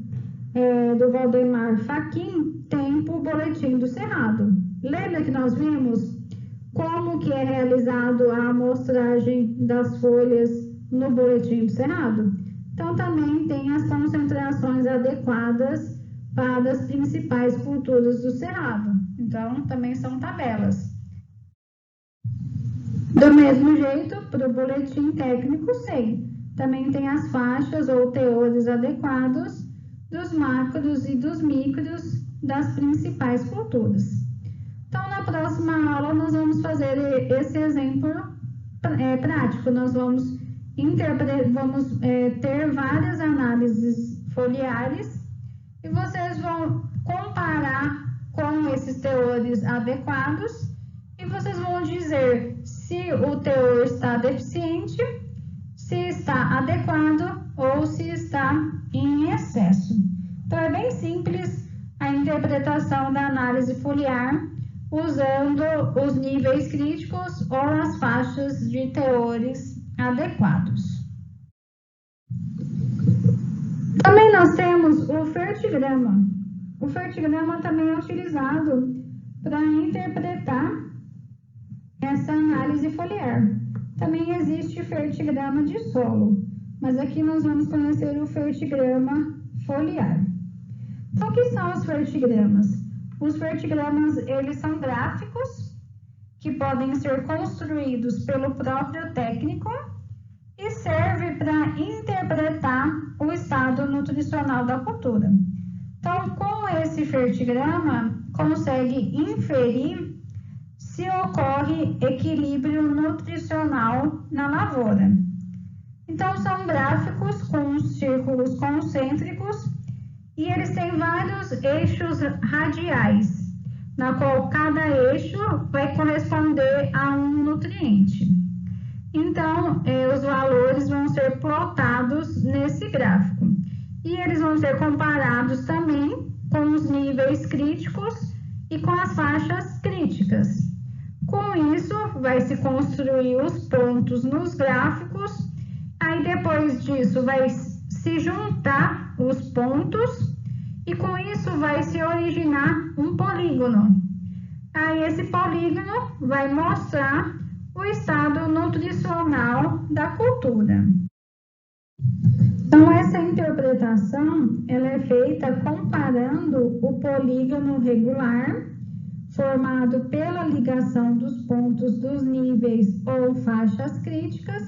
do Valdemar Fachin, tem para o boletim do Cerrado. Lembra que nós vimos como que é realizado a amostragem das folhas no boletim do Cerrado? Então, também tem as concentrações adequadas para as principais culturas do Cerrado. Então, também são tabelas. Do mesmo jeito, para o boletim técnico 100, também tem as faixas ou teores adequados dos macros e dos micros das principais culturas. Então, na próxima aula, nós vamos fazer esse exemplo prático. Nós vamos ter várias análises foliares e vocês vão comparar com esses teores adequados e vocês vão dizer se o teor está deficiente, se está adequado ou se está em excesso. Então, é bem simples a interpretação da análise foliar usando os níveis críticos ou as faixas de teores adequados. Também nós temos o fertigrama. O fertigrama também é utilizado para interpretar essa análise foliar. Também existe fertigrama de solo, mas aqui nós vamos conhecer o fertigrama foliar. Então, o que são os fertigramas? Os fertigramas, eles são gráficos que podem ser construídos pelo próprio técnico e serve para interpretar o estado nutricional da cultura. Então, com esse fertigrama, consegue inferir se ocorre equilíbrio nutricional na lavoura. Então, são gráficos com círculos concêntricos e eles têm vários eixos radiais, na qual cada eixo vai corresponder a um nutriente. Então, os valores vão ser plotados nesse gráfico. E eles vão ser comparados também com os níveis críticos e com as faixas críticas. Com isso, vai se construir os pontos nos gráficos, aí depois disso vai se juntar os pontos e com isso vai se originar um polígono. Aí esse polígono vai mostrar o estado nutricional da cultura. Então, essa interpretação ela é feita comparando o polígono regular, formado pela ligação dos pontos dos níveis ou faixas críticas,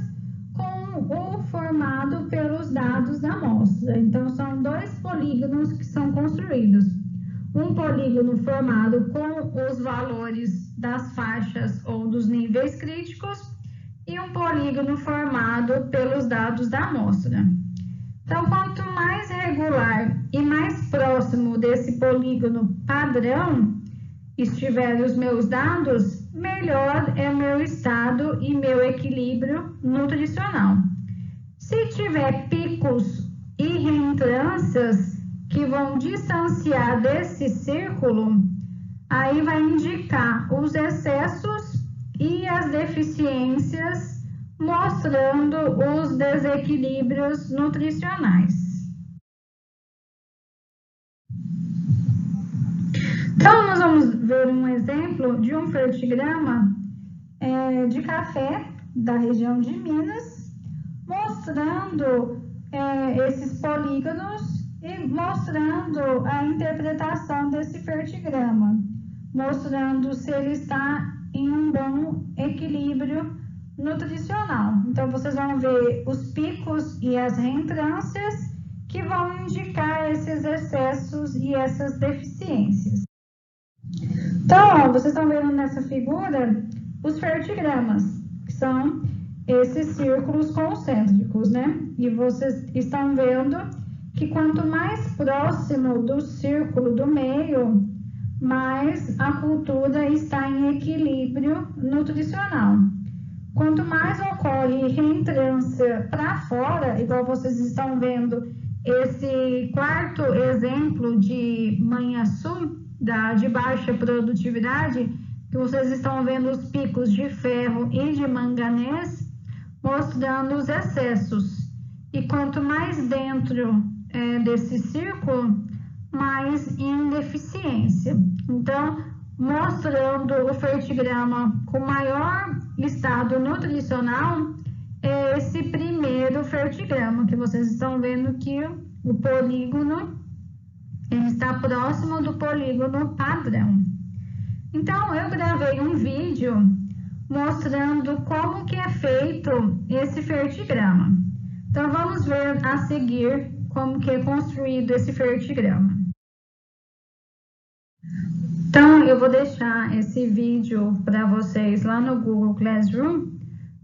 com o formado pelos dados da amostra. Então, são dois polígonos que são construídos. Um polígono formado com os valores das faixas ou dos níveis críticos e um polígono formado pelos dados da amostra. Então, quanto mais regular e mais próximo desse polígono padrão estiverem os meus dados, melhor é meu estado e meu equilíbrio nutricional. Se tiver picos e reentrâncias que vão distanciar desse círculo, aí vai indicar os excessos e as deficiências, mostrando os desequilíbrios nutricionais. Então, nós vamos ver um exemplo de um fertigrama de café da região de Minas, mostrando esses polígonos e mostrando a interpretação desse fertigrama, mostrando se ele está em um bom equilíbrio nutricional. Então, vocês vão ver os picos e as reentrâncias que vão indicar esses excessos e essas deficiências. Então, vocês estão vendo nessa figura os fertigramas, que são esses círculos concêntricos, né? E vocês estão vendo que quanto mais próximo do círculo do meio, mais a cultura está em equilíbrio nutricional. Quanto mais ocorre reentrância para fora, igual vocês estão vendo esse quarto exemplo de manhaçu, de baixa produtividade, que vocês estão vendo os picos de ferro e de manganês, mostrando os excessos. E quanto mais dentro desse círculo, mais em deficiência. Então, mostrando o fertigrama com maior estado nutricional, é esse primeiro fertigrama, que vocês estão vendo que o polígono ele está próximo do polígono padrão. Então, eu gravei um vídeo mostrando como que é feito esse fertigrama. Então, vamos ver a seguir como que é construído esse fertigrama. Então, eu vou deixar esse vídeo para vocês lá no Google Classroom,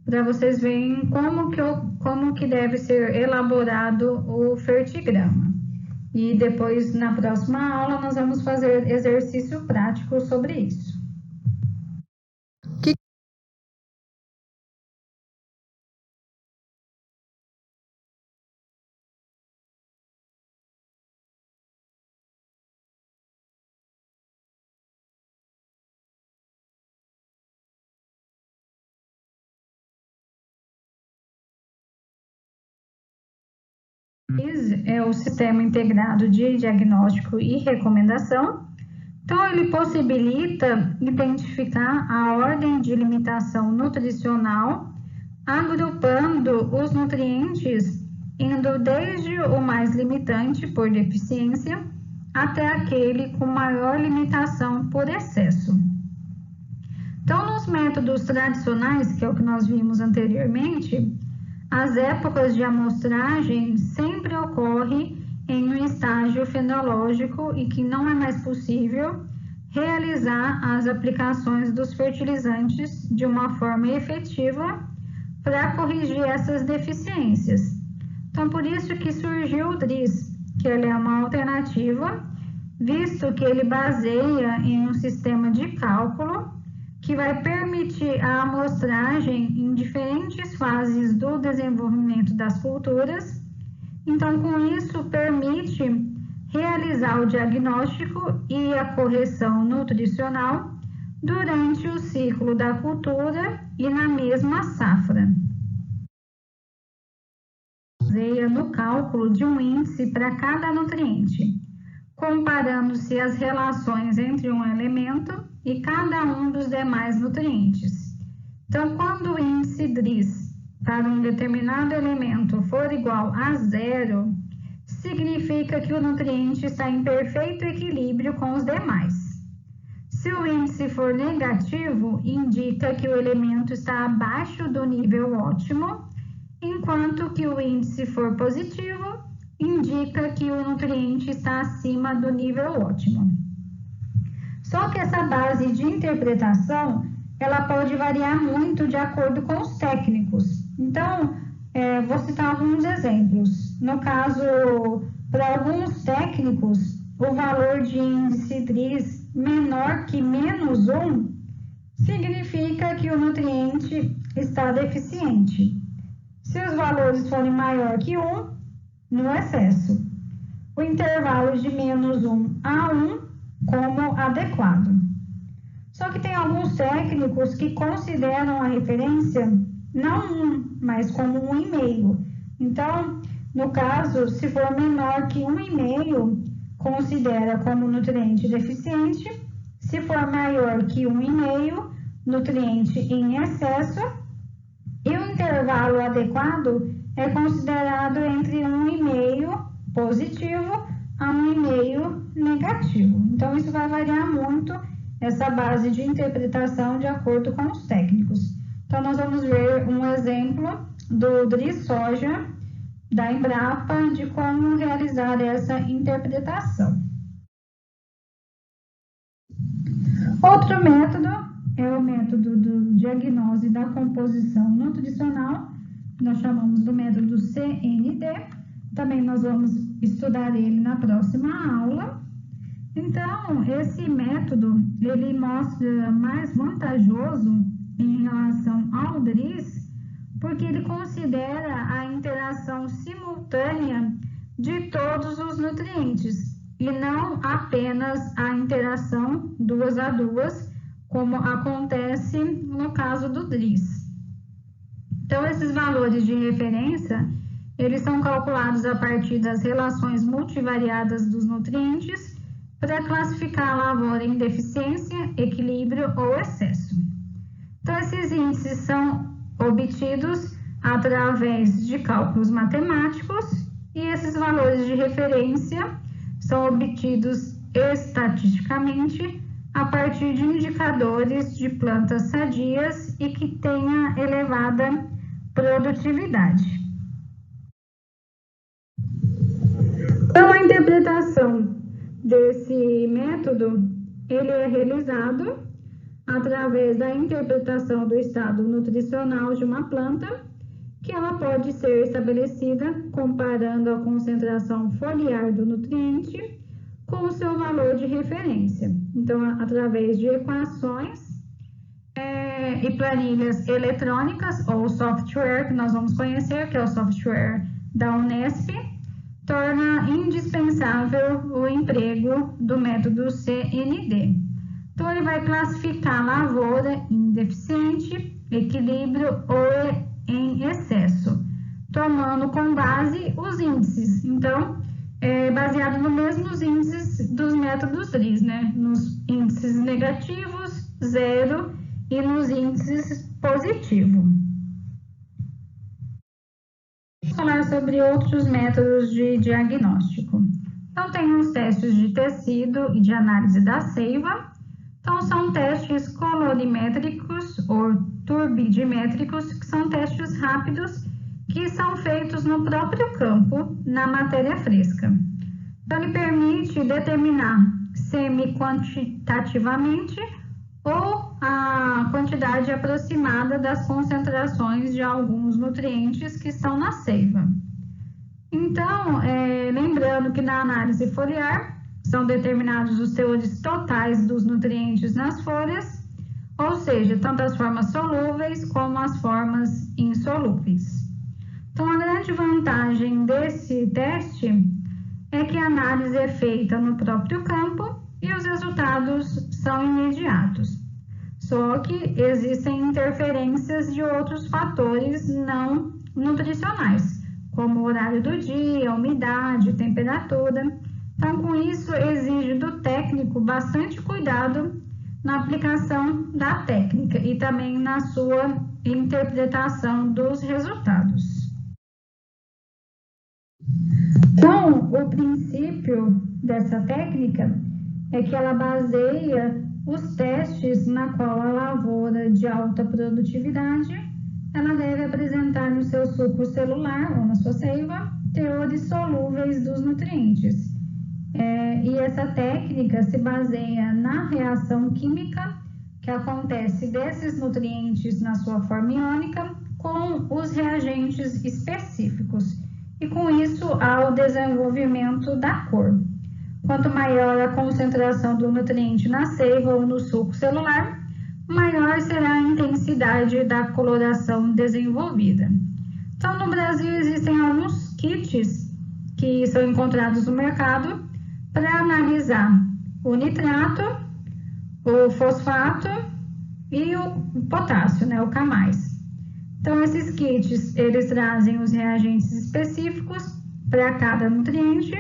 para vocês verem como que deve ser elaborado o fertigrama. E depois, na próxima aula, nós vamos fazer exercício prático sobre isso. É o Sistema Integrado de Diagnóstico e Recomendação. Então, ele possibilita identificar a ordem de limitação nutricional, agrupando os nutrientes, indo desde o mais limitante por deficiência até aquele com maior limitação por excesso. Então, nos métodos tradicionais, que é o que nós vimos anteriormente, as épocas de amostragem sempre ocorrem em um estágio fenológico e que não é mais possível realizar as aplicações dos fertilizantes de uma forma efetiva para corrigir essas deficiências. Então, por isso que surgiu o DRIS, que ele é uma alternativa, visto que ele baseia em um sistema de cálculo que vai permitir a amostragem em diferentes fases do desenvolvimento das culturas. Então, com isso, permite realizar o diagnóstico e a correção nutricional durante o ciclo da cultura e na mesma safra. Baseia no cálculo de um índice para cada nutriente, comparando-se as relações entre um elemento e cada um dos demais nutrientes. Então, quando o índice DRIS para um determinado elemento for igual a 0, significa que o nutriente está em perfeito equilíbrio com os demais. Se o índice for negativo, indica que o elemento está abaixo do nível ótimo, enquanto que o índice for positivo, indica que o nutriente está acima do nível ótimo. Só que essa base de interpretação, ela pode variar muito de acordo com os técnicos. Então, vou citar alguns exemplos. No caso, para alguns técnicos, o valor de índice DRIS menor que -1 significa que o nutriente está deficiente. Se os valores forem maior que 1, no excesso. O intervalo de -1 a 1 como adequado. Só que tem alguns técnicos que consideram a referência não 1, mas como 1,5. Então, no caso, se for menor que 1,5, considera como nutriente deficiente. Se for maior que 1,5, nutriente em excesso. E o intervalo adequado é considerado entre 1,5 positivo a 1,5 negativo. Então, isso vai variar muito essa base de interpretação de acordo com os técnicos. Então, nós vamos ver um exemplo do DRISoja da Embrapa de como realizar essa interpretação. Outro método é o método do diagnose da composição nutricional, nós chamamos do método CND. Também nós vamos estudar ele na próxima aula. Então, esse método, ele mostra mais vantajoso em relação ao DRIS, porque ele considera a interação simultânea de todos os nutrientes, e não apenas a interação 2 a 2, como acontece no caso do DRIS. Então, esses valores de referência, eles são calculados a partir das relações multivariadas dos nutrientes para classificar a lavoura em deficiência, equilíbrio ou excesso. Então, esses índices são obtidos através de cálculos matemáticos e esses valores de referência são obtidos estatisticamente a partir de indicadores de plantas sadias e que tenha elevada produtividade. Então, a interpretação desse método, ele é realizado através da interpretação do estado nutricional de uma planta, que ela pode ser estabelecida comparando a concentração foliar do nutriente com o seu valor de referência. Então, através de equações e planilhas eletrônicas ou software, que nós vamos conhecer, que é o software da Unesp, torna indispensável o emprego do método CND. Então, ele vai classificar a lavoura em deficiente, equilíbrio ou em excesso, tomando como base os índices. Então, baseado nos mesmos índices dos métodos DRIS, né? Nos índices negativos, 0, e nos índices positivos. Vamos falar sobre outros métodos de diagnóstico. Então, tem os testes de tecido e de análise da seiva. Então, são testes colorimétricos ou turbidimétricos, que são testes rápidos que são feitos no próprio campo, na matéria fresca. Então, ele permite determinar semi-quantitativamente ou a quantidade aproximada das concentrações de alguns nutrientes que estão na seiva. Então, lembrando que na análise foliar são determinados os teores totais dos nutrientes nas folhas, ou seja, tanto as formas solúveis como as formas insolúveis. Então, a grande vantagem desse teste é que a análise é feita no próprio campo e os resultados são imediatos. Só que existem interferências de outros fatores não nutricionais, como o horário do dia, umidade, temperatura. Então, com isso, exige do técnico bastante cuidado na aplicação da técnica e também na sua interpretação dos resultados. Então, o princípio dessa técnica é que ela baseia os testes na qual a lavoura de alta produtividade ela deve apresentar no seu suco celular ou na sua seiva teores solúveis dos nutrientes. E essa técnica se baseia na reação química que acontece desses nutrientes na sua forma iônica com os reagentes específicos e com isso há o desenvolvimento da cor. Quanto maior a concentração do nutriente na seiva ou no suco celular, maior será a intensidade da coloração desenvolvida. Então, no Brasil existem alguns kits que são encontrados no mercado para analisar o nitrato, o fosfato e o potássio, né, o K+. Então, esses kits, eles trazem os reagentes específicos para cada nutriente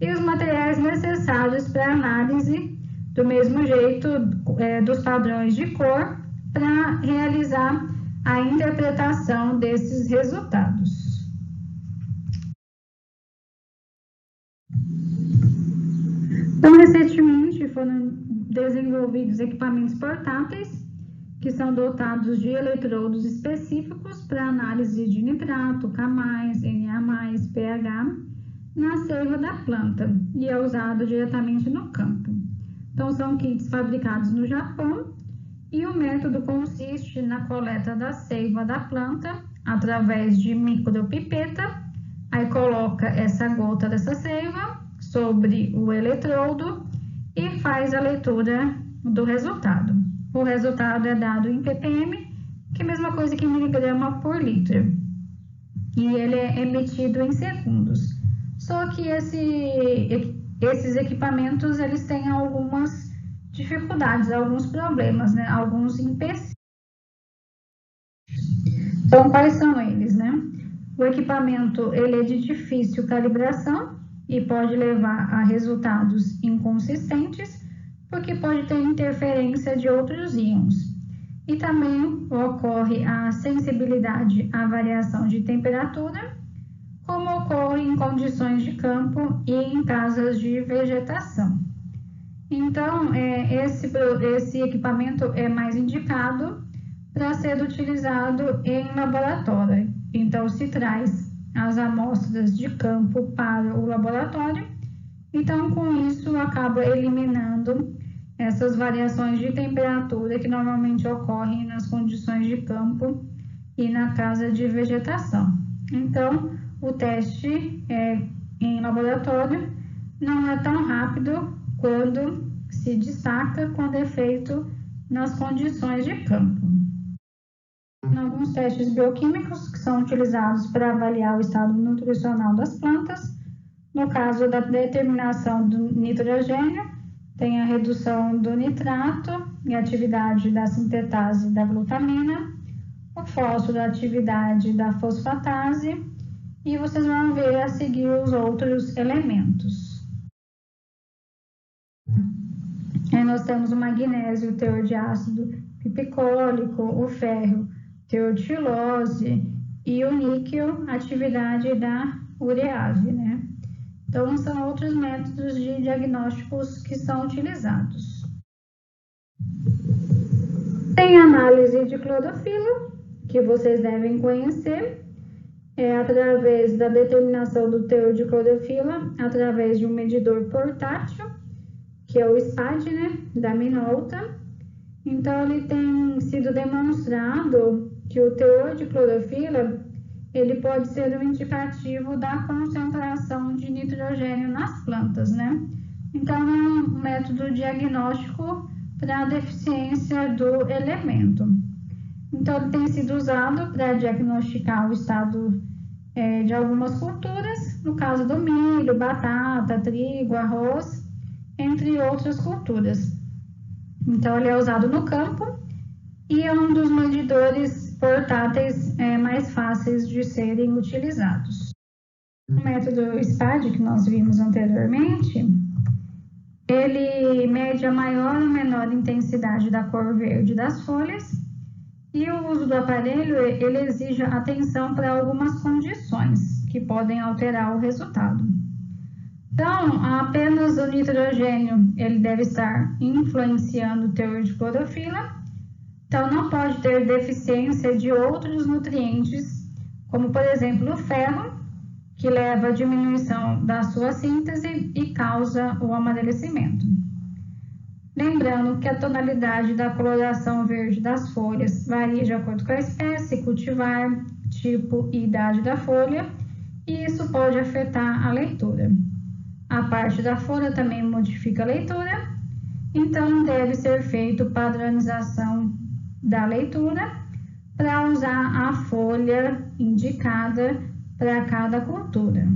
e os materiais necessários para análise, do mesmo jeito, dos padrões de cor, para realizar a interpretação desses resultados. Então, recentemente foram desenvolvidos equipamentos portáteis que são dotados de eletrodos específicos para análise de nitrato, K+, Na+, pH na seiva da planta e é usado diretamente no campo. Então, são kits fabricados no Japão e o método consiste na coleta da seiva da planta através de micropipeta. Aí coloca essa gota dessa seiva sobre o eletrodo e faz a leitura do resultado. O resultado é dado em ppm, que é a mesma coisa que miligrama por litro. E ele é emitido em segundos. Só que esses equipamentos, eles têm algumas dificuldades, alguns problemas, né? Alguns empecilhos. Então, quais são eles, né? O equipamento, ele é de difícil calibração e pode levar a resultados inconsistentes, porque pode ter interferência de outros íons. E também ocorre a sensibilidade à variação de temperatura, como ocorre em condições de campo e em casas de vegetação. Então, esse equipamento é mais indicado para ser utilizado em laboratório. Então, se traz as amostras de campo para o laboratório. Então, com isso, acaba eliminando essas variações de temperatura que normalmente ocorrem nas condições de campo e na casa de vegetação. Então, o teste em laboratório não é tão rápido quando se destaca quando é feito nas condições de campo. Alguns testes bioquímicos que são utilizados para avaliar o estado nutricional das plantas. No caso da determinação do nitrogênio, tem a redução do nitrato e a atividade da sintetase da glutamina, o fósforo, a atividade da fosfatase, e vocês vão ver a seguir os outros elementos. Aí nós temos o magnésio, o teor de ácido pipicólico, o ferro, teor de xilose, e o níquel, atividade da urease, né? Então, são outros métodos de diagnósticos que são utilizados. Tem análise de clorofila, que vocês devem conhecer, através da determinação do teor de clorofila, através de um medidor portátil, que é o SPAD, né, da Minolta. Então, ele tem sido demonstrado que o teor de clorofila ele pode ser um indicativo da concentração de nitrogênio nas plantas, né? Então, é um método diagnóstico para a deficiência do elemento. Então, ele tem sido usado para diagnosticar o estado de algumas culturas, no caso do milho, batata, trigo, arroz, entre outras culturas. Então, ele é usado no campo e é um dos medidores portáteis mais fáceis de serem utilizados. O método SPAD, que nós vimos anteriormente, ele mede a maior ou menor intensidade da cor verde das folhas e o uso do aparelho, ele exige atenção para algumas condições que podem alterar o resultado. Então, apenas o nitrogênio, ele deve estar influenciando o teor de clorofila. Então, não pode ter deficiência de outros nutrientes, como, por exemplo, o ferro, que leva à diminuição da sua síntese e causa o amarelecimento. Lembrando que a tonalidade da coloração verde das folhas varia de acordo com a espécie, cultivar, tipo e idade da folha, e isso pode afetar a leitura. A parte da folha também modifica a leitura, então deve ser feito padronização da leitura para usar a folha indicada para cada cultura.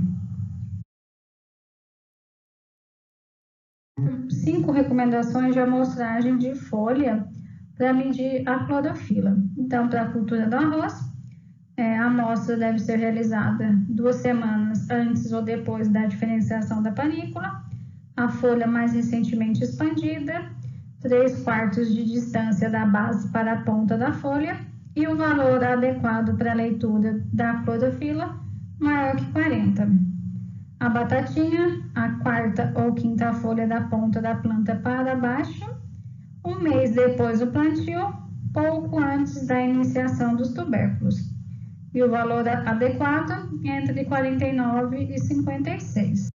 5 recomendações de amostragem de folha para medir a clorofila. Então, para a cultura do arroz, a amostra deve ser realizada 2 semanas antes ou depois da diferenciação da panícula, a folha mais recentemente expandida, 3/4 de distância da base para a ponta da folha e o valor adequado para a leitura da clorofila maior que 40. A batatinha, a 4ª ou 5ª folha da ponta da planta para baixo, 1 mês depois do plantio, pouco antes da iniciação dos tubérculos, e o valor adequado entre 49 e 56.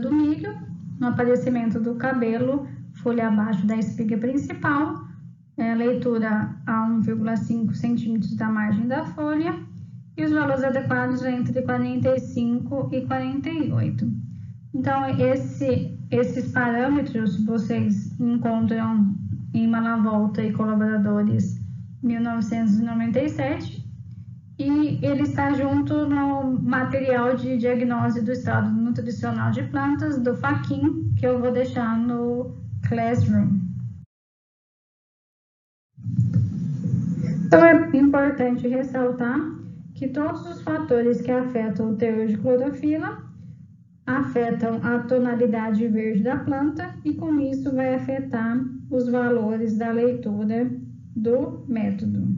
Do milho, no aparecimento do cabelo, folha abaixo da espiga principal, leitura a 1,5 centímetros da margem da folha, e os valores adequados entre 45 e 48. Então, esses parâmetros vocês encontram em Malavolta e Colaboradores 1997, e ele está junto no material de diagnose do estado nutricional de plantas do Fachin, que eu vou deixar no Classroom. Então, é importante ressaltar que todos os fatores que afetam o teor de clorofila afetam a tonalidade verde da planta, e com isso vai afetar os valores da leitura do método.